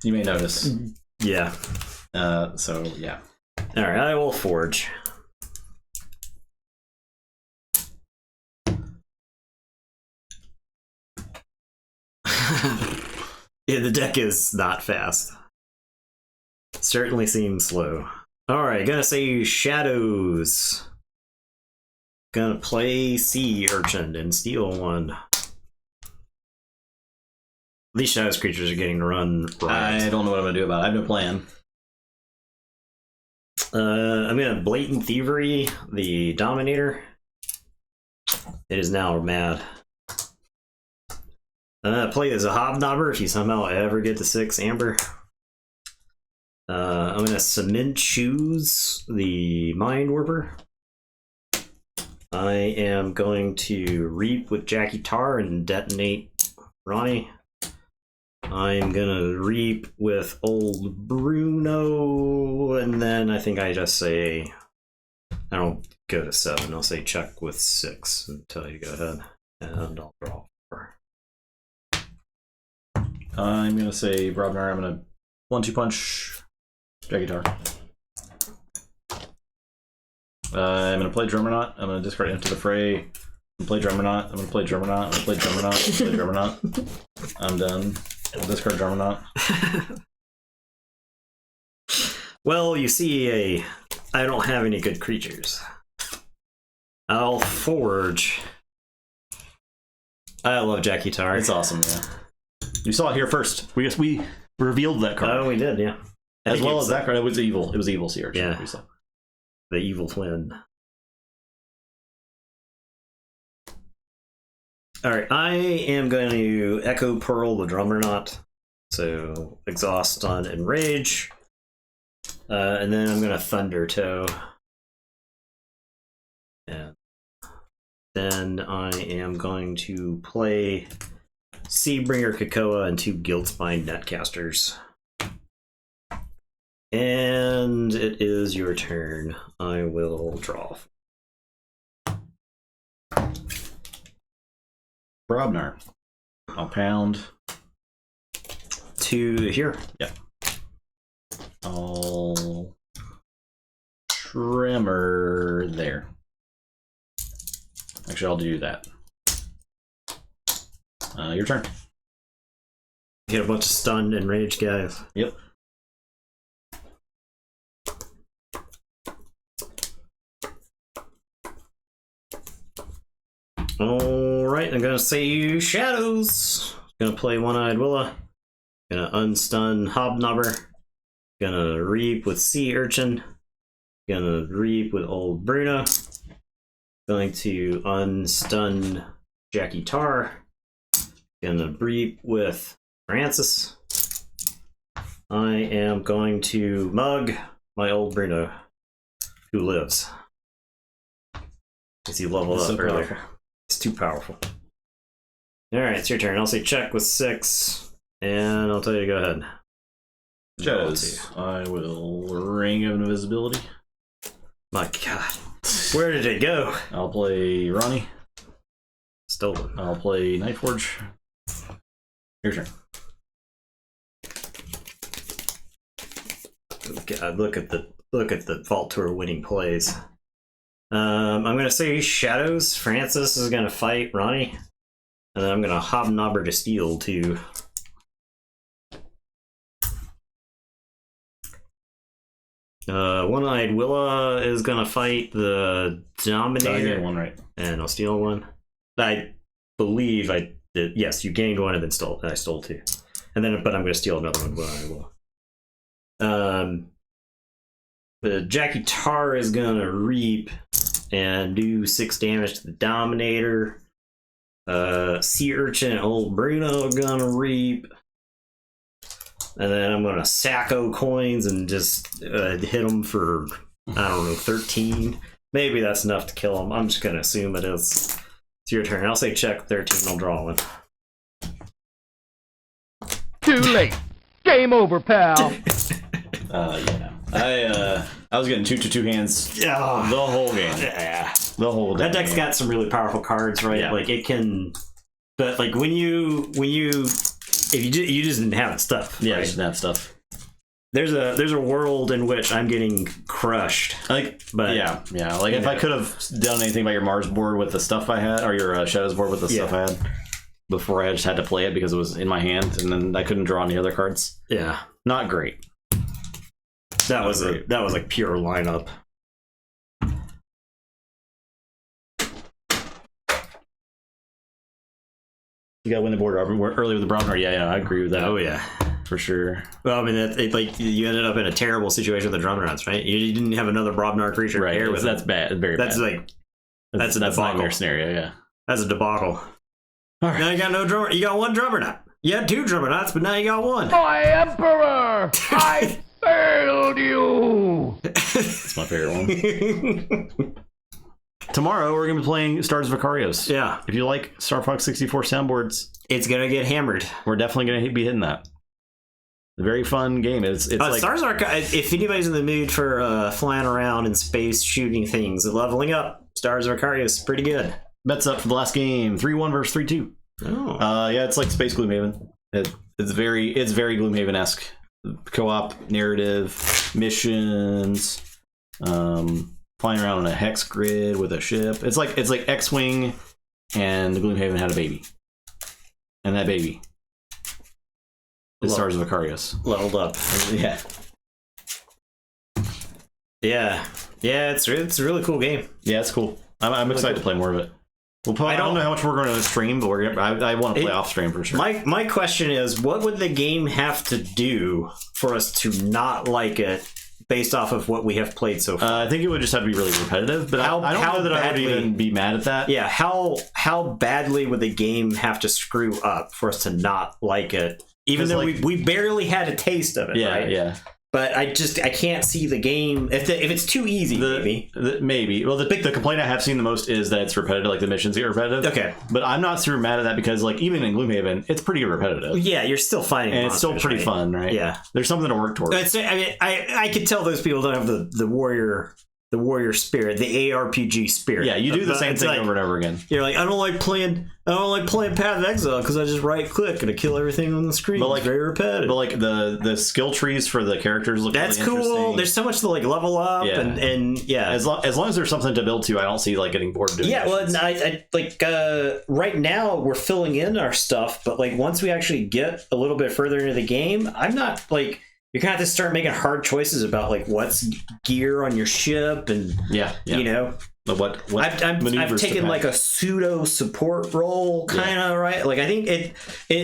You may notice. Yeah. So yeah. All right, I will forge. Yeah, the deck is not fast. Certainly seems slow. All right, gonna say Shadows. Gonna play Sea Urchin and steal one. These Shadows creatures are getting to run right. I don't know what I'm gonna do about it. I have no plan. I'm gonna Blatant Thievery the Dominator. It is now mad. Play as a Hobnobber if you somehow ever get to 6 Amber. I'm gonna Cement Shoes the Mind Warper. I am going to Reap with Jackie Tar and detonate Ronnie. I'm gonna Reap with Old Bruno, and then I think I just say I don't go to 7. I'll say check with 6 until you go ahead, and I'll draw 4. I'm gonna say Brobnar. I'm gonna 1-2 punch Jackie Tar. I'm gonna play Drummerknot. I'm gonna discard Into the Fray. I'm gonna play Drummerknot. I'm gonna play Drummerknot. I'm gonna play Drummerknot. Play Drummerknot. I'm done. I'll discard Drummerknot. Well, you see, I don't have any good creatures. I'll forge. I love Jackie Tar. It's awesome, yeah. You saw it here first. We revealed that card. Oh, we did, yeah. As well as that card, it was evil. It was evil Sea Urchin. Yeah. We saw. The evil twin. Alright, I am going to Echo Pearl the Drummerknot. So, exhaust, stun, and rage. And then I'm going to Thunder Toe. And then I am going to play Seabringer Krakoa and 2 Guiltspine Netcasters. And it is your turn. I will draw. Brobnar. I'll pound. 2 here. Yeah. I'll Tremor there. Actually, I'll do that. Your turn. Get a bunch of stunned and rage guys. Yep. Alright, I'm gonna say you Shadows. Gonna play One-Eyed Willa. Gonna unstun Hobnobber. Gonna reap with Sea Urchin. Gonna reap with Old Bruno. Going to unstun Jackie Tar. Gonna reap with Francis. I am going to mug my Old Bruno, who lives. Because he leveled up earlier. Powerful. It's too powerful. Alright, it's your turn. I'll say check with 6, and I'll tell you to go ahead. Shadows. I will Ring of Invisibility. My god. Where did it go? I'll play Ronnie. Stolen. I'll play Nightforge. Your turn. God, look at the Vault Tour winning plays. I'm gonna say Shadows. Francis is gonna fight Ronnie. And then I'm gonna Hobnobber to steal too. One-Eyed Willa is gonna fight the Dominator. I get one right. And I'll steal one. I believe I did. Yes, you gained one and then stole. And I stole 2. And then, but I'm gonna steal another one. Well, I will. The Jackie Tar is gonna reap and do 6 damage to the Dominator. Sea Urchin and Old Bruno are gonna reap. And then I'm gonna Sacco coins and just hit them for, I don't know, 13. Maybe that's enough to kill them. I'm just gonna assume it is. It's your turn. I'll say check 13. I'll draw one. Too late. Game over, pal. Yeah. I was getting 2 hands the whole game. Yeah. The whole That deck's got some really powerful cards, right? Yeah. Like it can, but like when you if you just didn't have stuff. Yeah, right? just didn't have stuff. There's a world in which I'm getting crushed. Like, but yeah. Like if I could have done anything by your Mars board with the stuff I had, or your Shadows board with the stuff I had before, I just had to play it because it was in my hand, and then I couldn't draw any other cards. Yeah, not great. That was like pure lineup. You gotta win the board early with the Bromnar. Yeah, I agree with that. Oh yeah, for sure. Well, I mean, like you ended up in a terrible situation with the Drumruns, right? You didn't have another Bromnar creature, right? With that's bad. Very that's bad. Like that's a debacle. nightmare Scenario. Yeah, that's a debacle. All right. Now you got no drummer. You got one Drummernut. You had 2 Drummernuts, but now you got one. My Emperor! I failed you! That's my favorite one. Tomorrow we're gonna be playing Stars of Vicarios. Yeah. If you like Star Fox 64 soundboards, it's gonna get hammered. We're definitely gonna be hitting that. A very fun game. It's like Stars Archive. If anybody's in the mood for flying around in space shooting things and leveling up, Stars of Vicarios is pretty good. Bets up for the last game. 3-1 versus 3-2. Oh. Yeah, it's like Space Gloomhaven. It's very Gloomhaven-esque. Co-op narrative, missions, flying around on a hex grid with a ship. It's like X-Wing and the Gloomhaven had a baby. And that baby is Stars of Vicarios. Leveled up. Yeah. Yeah, it's a really cool game. Yeah, it's cool. I'm excited to play more of it. I don't know how much we're going to stream, but I want to play off stream for sure. My question is, what would the game have to do for us to not like it based off of what we have played so far? I think it would just have to be really repetitive, but I don't know that I would even be mad at that. Yeah, how badly would the game have to screw up for us to not like it? Even though we barely had a taste of it, right? Yeah. But I can't see the game if it's too easy. Maybe. Well, the complaint I have seen the most is that it's repetitive, like the missions get repetitive. Okay, but I'm not super mad at that because, like, even in Gloomhaven, it's pretty repetitive. Yeah, you're still fighting, and monsters, it's still pretty fun, right? Yeah, there's something to work towards. I could tell those people don't have the warrior warrior spirit, the ARPG spirit. Yeah, you do the same thing like, over and over again. You're like, I don't like playing Path of Exile because I just right click and I kill everything on the screen. But like, it's very repetitive. But like the skill trees for the characters look that's really cool. There's so much to like level up and yeah. As long as there's something to build to, I don't see like getting bored doing. Yeah, well, I like right now we're filling in our stuff, but like once we actually get a little bit further into the game, I'm not like. You're gonna have to start making hard choices about like what's gear on your ship and you know what I've taken like a pseudo support role kind of right. Like I think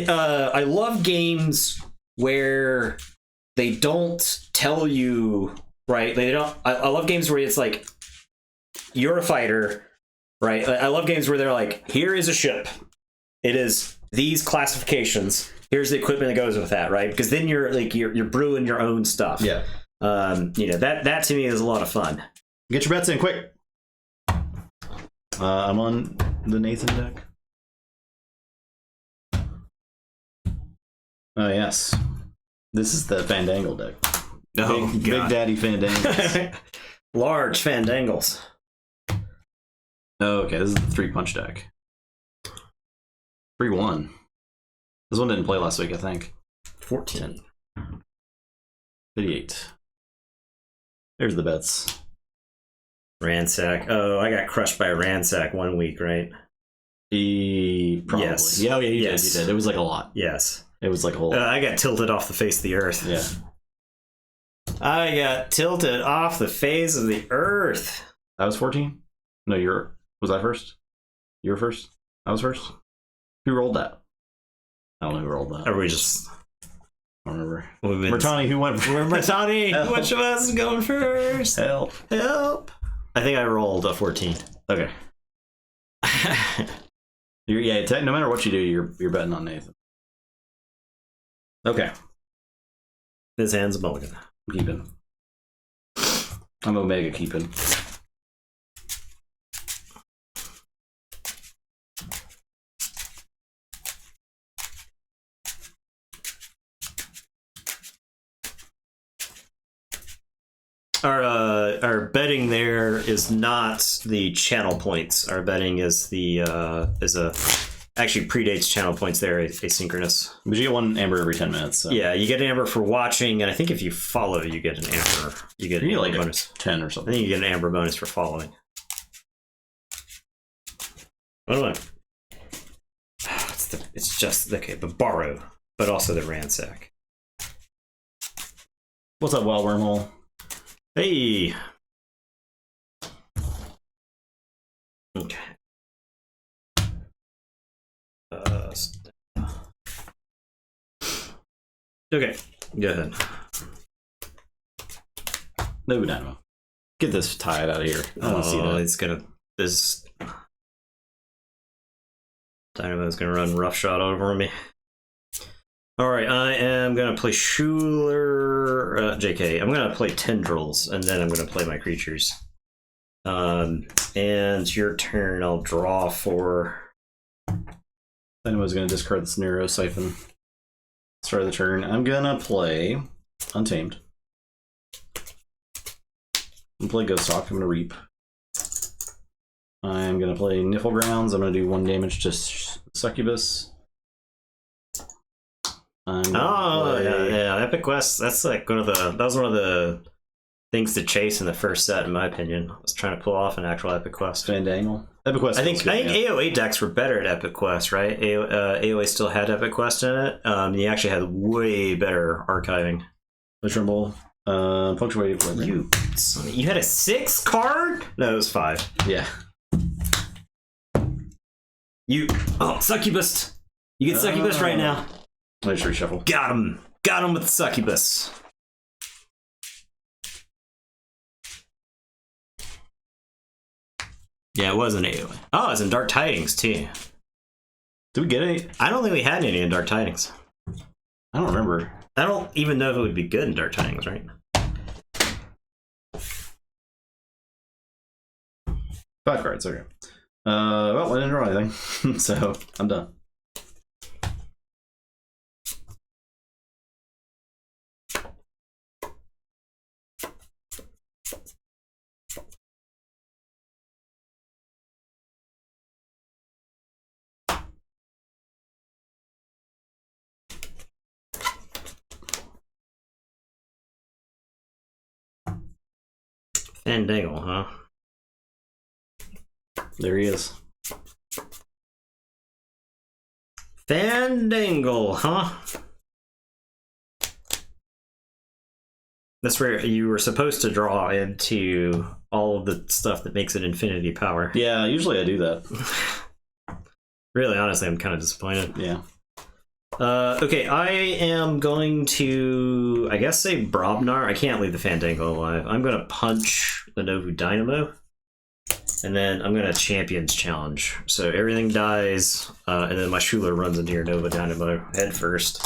I love games where they don't tell you right. They don't. I love games where it's like you're a fighter, right? I love games where they're like, here is a ship. It is these classifications. Here's the equipment that goes with that, right? Because then you're like you're brewing your own stuff. Yeah. You know, that to me is a lot of fun. Get your bets in quick. I'm on the Nathan deck. Oh yes, this is the Fandangle deck. Oh, Big Daddy Fandangles. Large Fandangles. Oh, okay, this is the 3-punch deck. 3-1. This one didn't play last week, I think. 14. 58. There's the bets. Ransack. Oh, I got crushed by Ransack 1 week, right? Probably. Yes. Yeah, you did. It was like a lot. Yes. It was like a whole lot. I got tilted off the face of the earth. Yeah. I got tilted off the face of the earth. That was 14? No, was I first? You were first? I was first? Who rolled that? I don't know who rolled that. Or we just... I don't remember. Mertani, who went first? Mertani, which of us is going first? Help. I think I rolled a 14. Okay. No matter what you do, you're betting on Nathan. Okay. His hand's a mulligan. I'm keeping. I'm Omega keeping. Our betting there is not the channel points. Our betting is actually predates channel points there, asynchronous. But you get 1 amber every 10 minutes. So. Yeah, you get an amber for watching, and I think if you follow, you get an amber. You get an amber like bonus. 10 or I something. think you get an amber bonus for following. What do I? It's just okay, but borrow, but also the ransack. What's up, Wild Wormhole? Hey. Okay. Okay. Go ahead. No Dynamo. Get this tied out of here. I want to see that. It's gonna. This Dynamo's gonna run roughshod over me. All right, I am gonna play Schuler. JK. I'm gonna play Tendrils, and then I'm gonna play my creatures. And your turn. I'll draw for. Dynamo's gonna discard the Scenario Siphon. Start of the turn. I'm gonna play Untamed. I'm gonna play Ghost Hawk. I'm gonna Reap. I'm gonna play Niffle Grounds. I'm gonna do 1 damage to Succubus. Yeah, Epic Quest. That's like that was one of the things to chase in the first set, in my opinion. I was trying to pull off an actual Epic Quest. Fandangle. Epic Quest. I think AOA decks were better at Epic Quest, right? AOA still had Epic Quest in it. You actually had way better archiving. The Trimble. Punctuated Equilibrium. You had a 6 card? No, it was 5. Yeah. Succubus. You get Succubus right now. Let's reshuffle. Got him with Succubus. Yeah, it was an AOA. Oh, it was in Dark Tidings too. Did we get any? I don't think we had any in Dark Tidings. I don't remember. I don't even know if it would be good in Dark Tidings, right? 5 cards, okay. Well, I didn't draw anything, so I'm done. Fandangle, huh? There he is. Fandangle, huh? That's where you were supposed to draw into all of the stuff that makes it infinity power. Yeah, usually I do that. Really, honestly, I'm kind of disappointed. Yeah. Okay, I am going to, I guess, say Brobnar. I can't leave the Fandangle alive. I'm going to punch the Novu Dynamo. And then I'm going to Champions Challenge. So everything dies, and then my Schuler runs into your Nova Dynamo head first,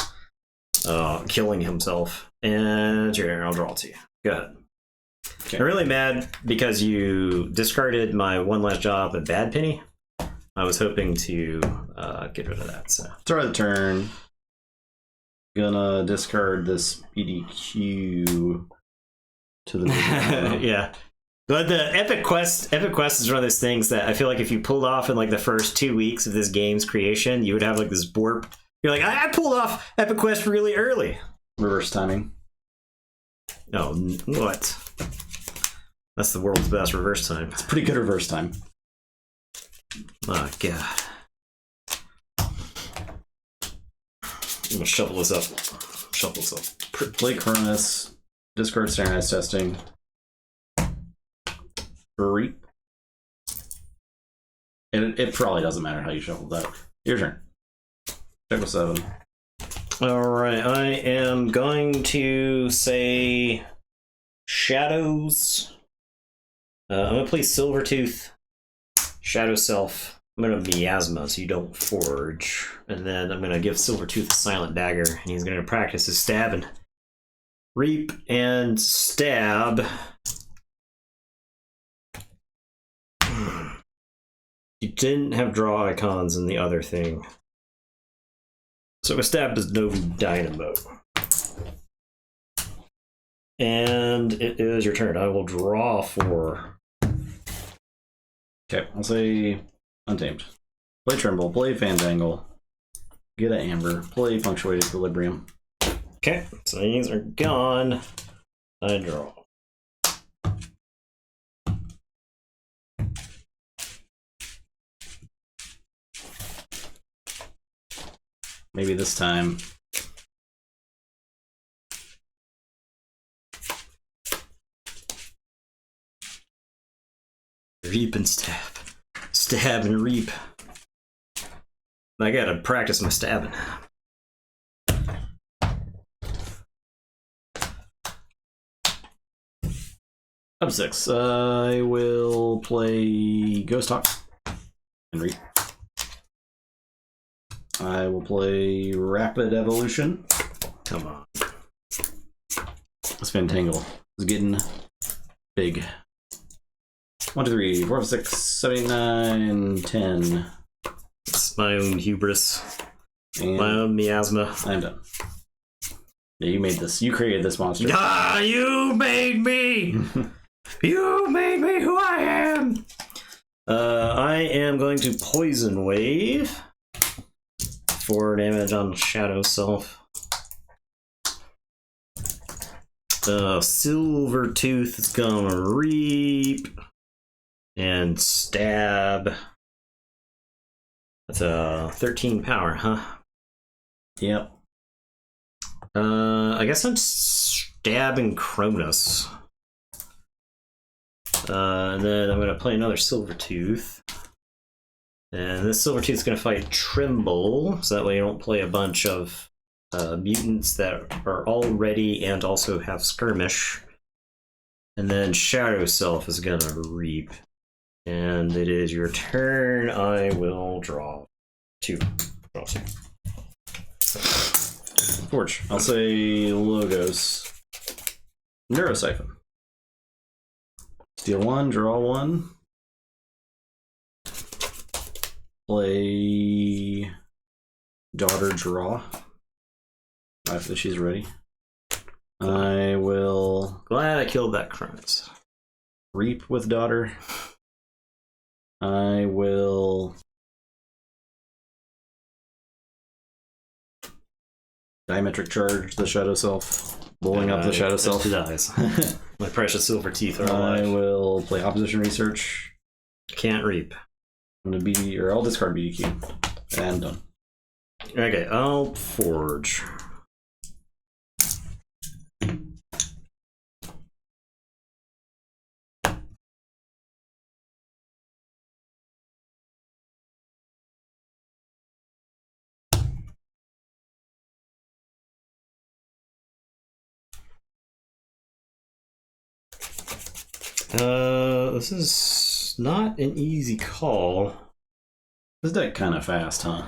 killing himself. And here, I'll draw 2. Go ahead. Okay. I'm really mad because you discarded my one last job at Bad Penny. I was hoping to get rid of that. So Start of the turn. Gonna discard this BDQ to the yeah. But the Epic Quest is one of those things that I feel like if you pulled off in like the first 2 weeks of this game's creation, you would have like this borp. You're like, I pulled off Epic Quest really early. Reverse timing. Oh, what? That's the world's best reverse time. It's pretty good reverse time. Oh, God. I'm gonna shuffle this up. Play Cronus. Discard Standardized Testing. Reap. It probably doesn't matter how you shuffle that. Your turn. Check with 7. Alright, I am going to say Shadows. I'm going to play Silvertooth, Shadow Self. I'm going to Miasma so you don't forge. And then I'm going to give Silvertooth a Silent Dagger, and he's going to practice his stabbing. Reap and stab. You didn't have draw icons in the other thing. So a stab is no dynamo. And it is your turn. I will draw 4. Okay, I'll say Untamed. Play Tremble, play Fandangle, get an Amber, play Punctuated Equilibrium. Okay, so these are gone. I draw. Maybe this time. Reap and stab. Stab and reap. I gotta practice my stabbing. Up 6. I will play Ghost Hawk and reap. I will play Rapid Evolution. Come on. This Fantangle is getting big. 1, 2, 3, 4, 5, 6, 7, 8, 9, 10. It's my own hubris. And my own miasma. I'm done. Yeah, you made this. You created this monster. Ah, you made me! You made me who I am! I am going to Poison Wave. 4 damage on Shadow Self. Silvertooth is gonna reap and stab. That's a 13 power, huh? Yep. I guess I'm stabbing Cronus. And then I'm gonna play another Silvertooth. And this Silvertooth is going to fight Tremble, so that way you don't play a bunch of mutants that are already and also have Skirmish. And then Shadow Self is going to reap. And it is your turn. I will draw 2. Draw 2. Forge. I'll say Logos. Neurosiphon. Steal 1, draw 1. Play Daughter Draw after she's ready. I will Glad I killed that Cronus. Reap with Daughter. I will Diametric Charge the Shadow Self, blowing up the Shadow Self. She dies. My precious silver teeth are I alive. will play opposition research. Can't reap. I'm gonna I'll discard BDQ. And I'm done. Okay, I'll forge. This is not an easy call. This deck kind of fast, huh?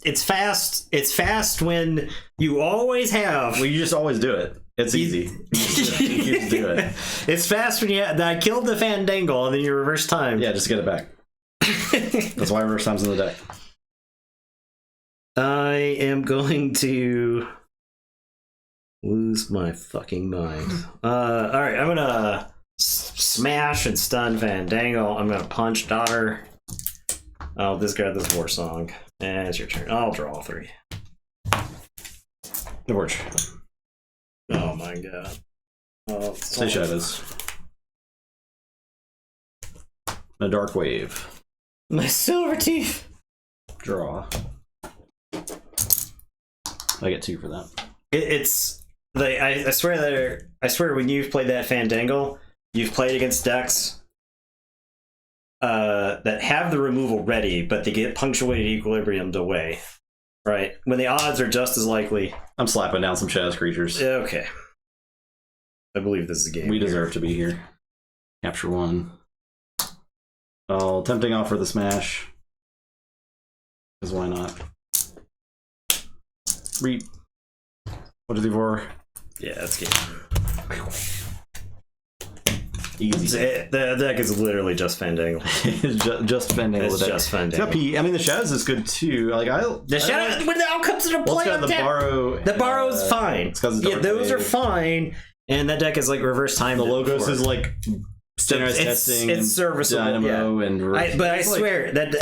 It's fast. It's fast when you always have. Well, you just always do it. It's easy. You just do it. It's fast when I killed the Fandangle and then you reverse time. Yeah, just get it back. That's why reverse time's in the deck. I am going to lose my fucking mind. Alright, I'm gonna smash and stun Fandangle. I'm gonna punch Daughter. I'll discard this War Song. And it's your turn. I'll draw 3. Good work. Oh my god. Oh, Say Shadows. A Dark Wave. My silver teeth! Draw. I get 2 for that. It's like I swear when you've played that Fandangle, you've played against decks that have the removal ready, but they get punctuated equilibriumed away. Right? When the odds are just as likely. I'm slapping down some Shadows creatures. Okay. I believe this is a game. We deserve to be here. Capture 1. Oh, tempting offer the smash. Because why not? Reap. 1, 2, 3, 4. Yeah, that's game. Easy. The deck is literally just Fandangle. just Fandangle. It's just Fandangle. I mean, the Shadows is good too. Like the Shadows, when the outcomes to the play, well, the borrow's fine. It's because those are fine. And that deck is like reverse time. The Logos is like standardized testing. It's serviceable. Dynamo and but I swear that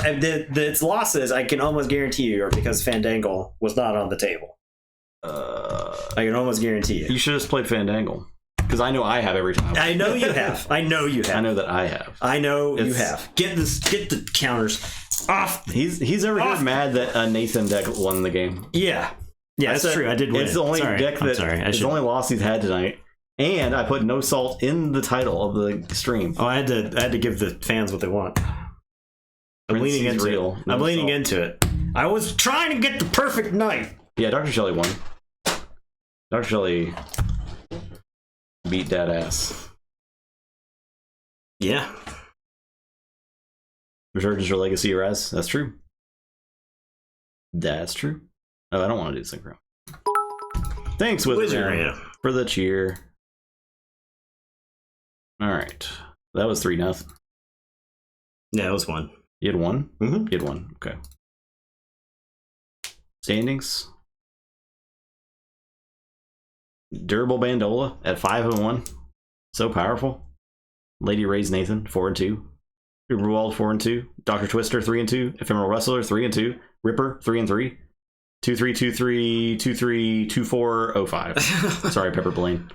its losses, I can almost guarantee you, are because Fandangle was not on the table. I can almost guarantee you. You should have just played Fandangle. Because I know I have every time. I know you have. I know you have. I know that I have. I know you have. Get the counters off. He's over here mad that Nathan deck won the game. Yeah. Yeah, that's true. I did win. It's the only deck that it's the only loss he's had tonight. And I put no salt in the title of the stream. Oh, I had to give the fans what they want. I'm leaning into it. I'm leaning into it. I was trying to get the perfect night. Yeah, Dr. Shelley won. Dr. Shelley beat that ass. Yeah. Resurgence or Legacy or Res. That's true. That's true. Oh, I don't want to do synchro. Thanks, Wizard, for the cheer. All right. That was 3-0. Yeah, it was 1. You had 1? Mm-hmm. You had 1. Okay. Standings. Durable Bandola at 5-1. So powerful. Lady Ray's Nathan 4-2. Uberwald 4-2. Dr. Twister 3-2. Ephemeral Wrestler 3-2. Ripper 3-3. 2-3, 2-3, 2-3, 2-4, 0-5. Sorry, Pepper Blaine.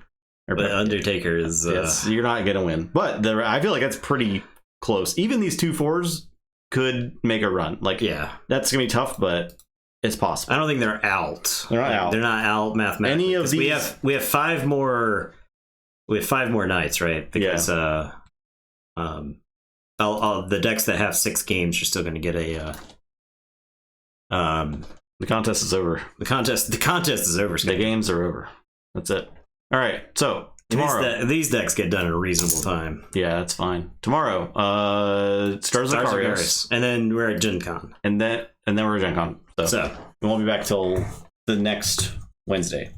But Undertaker is yes, you're not gonna win. But I feel like that's pretty close. Even these 2-4s could make a run. Like, yeah, that's gonna be tough, but it's possible. I don't think they're out. They're not out. They're not out mathematically. Any of these? We have 5 more. We have 5 more nights, right? Because the decks that have 6 games are still going to get a. The contest is over. The contest is over. The games are over. That's it. All right. So tomorrow, these decks get done in a reasonable time. Yeah, that's fine. Tomorrow, Stars of Karios, and then we're at Gen Con, and then we're at Gen Con. So we won't be back till the next Wednesday.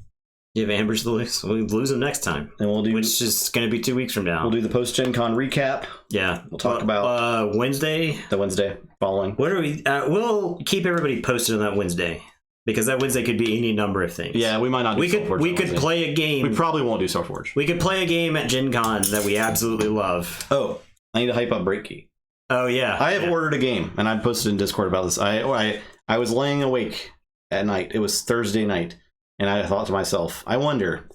You have Ambers to lose. We'll lose them next time, and we'll do, which is going to be 2 weeks from now. We'll do the post Gen Con recap. Yeah, we'll talk about Wednesday. The Wednesday following. What are we? We'll keep everybody posted on that Wednesday. Because that Wednesday could be any number of things. Yeah, we might not do Soulforge. We could play a game. We probably won't do Soulforge. We could play a game at Gen Con that we absolutely love. Oh, I need to hype up Breakkey. Oh, yeah. I have ordered a game, and I posted in Discord about this. I was laying awake at night. It was Thursday night, and I thought to myself, I wonder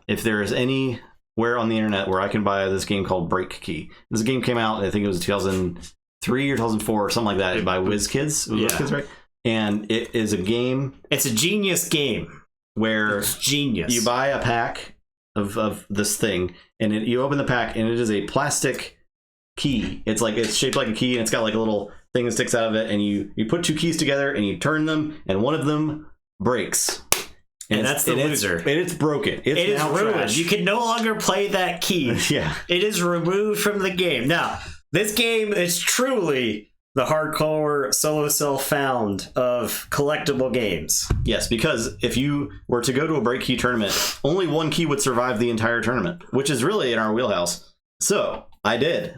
if there is any where on the internet where I can buy this game called Break Key. This game came out, I think it was 2003 or 2004 or something like that by WizKids. WizKids, right? And it is a game. It's a genius game. Where it's genius. You buy a pack of this thing, and you open the pack, and it is a plastic key. It's shaped like a key, and it's got like a little thing that sticks out of it, and you put two keys together, and you turn them, and one of them breaks. And that's the loser. And it's broken. It is ruined. Trash. You can no longer play that key. Yeah. It is removed from the game. Now, this game is truly the hardcore solo self-found of collectible games. Yes, because if you were to go to a break key tournament, only one key would survive the entire tournament, which is really in our wheelhouse. So I did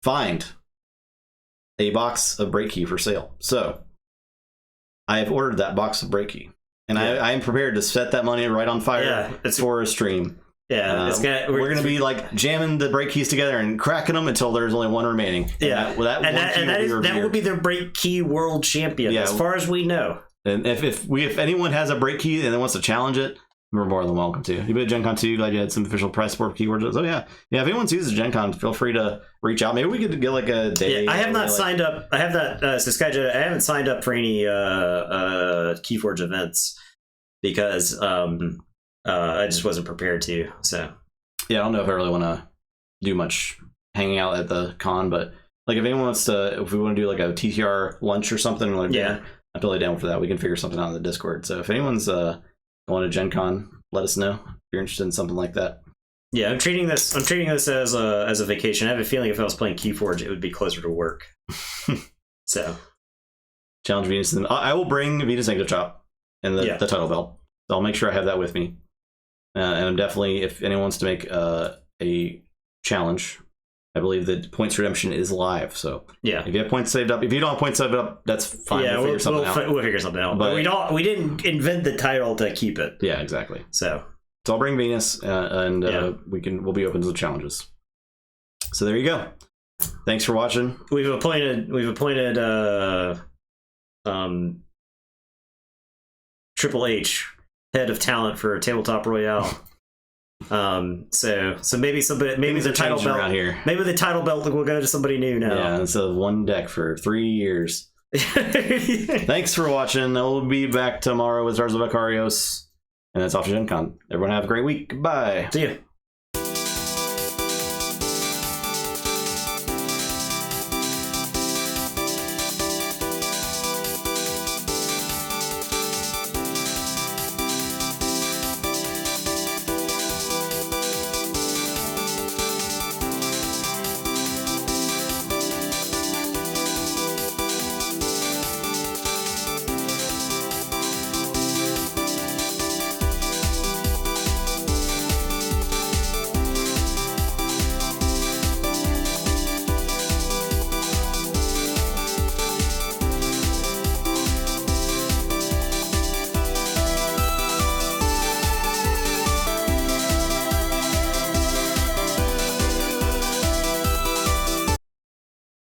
find a box of break key for sale. So I have ordered that box of break key, and I am prepared to set that money right on fire for a stream. Yeah, we're gonna be like jamming the break keys together and cracking them until there's only one remaining. Yeah, that will be the break key world champion, as far as we know. And if anyone has a break key and wants to challenge it, we're more than welcome to. You bet Gen Con 2, glad you had some official prize support keywords. Oh yeah. If anyone sees Gen Con, feel free to reach out. Maybe we could get like a day. I have not signed up. I have that Skyjet. I haven't signed up for any Keyforge events because I just wasn't prepared to. So yeah, I don't know if I really want to do much hanging out at the con, but like if anyone wants to, if we want to do like a TTR lunch or something, like I'm totally down for that. We can figure something out in the Discord. So if anyone's going to Gen Con, let us know if you're interested in something like that. Yeah, I'm treating this as a vacation. I have a feeling if I was playing Keyforge, it would be closer to work. So challenge Venus. I will bring Venus Sancta Chop and the title belt. So I'll make sure I have that with me. And I'm definitely, if anyone wants to make a challenge, I believe that points redemption is live. So if you have points saved up, if you don't have points saved up, that's fine. Yeah, we'll figure something out. But we didn't invent the title to keep it. Yeah, exactly. So I'll bring Venus, and we'll be open to the challenges. So there you go. Thanks for watching. We've appointed Triple H head of talent for Tabletop Royale. So maybe the title belt around here. Maybe the title belt will go to somebody new now. Yeah, it's a one deck for 3 years. Thanks for watching. We'll be back tomorrow with Stars of Vicarios, and that's off to Gen Con. Everyone have a great week. Bye. See ya.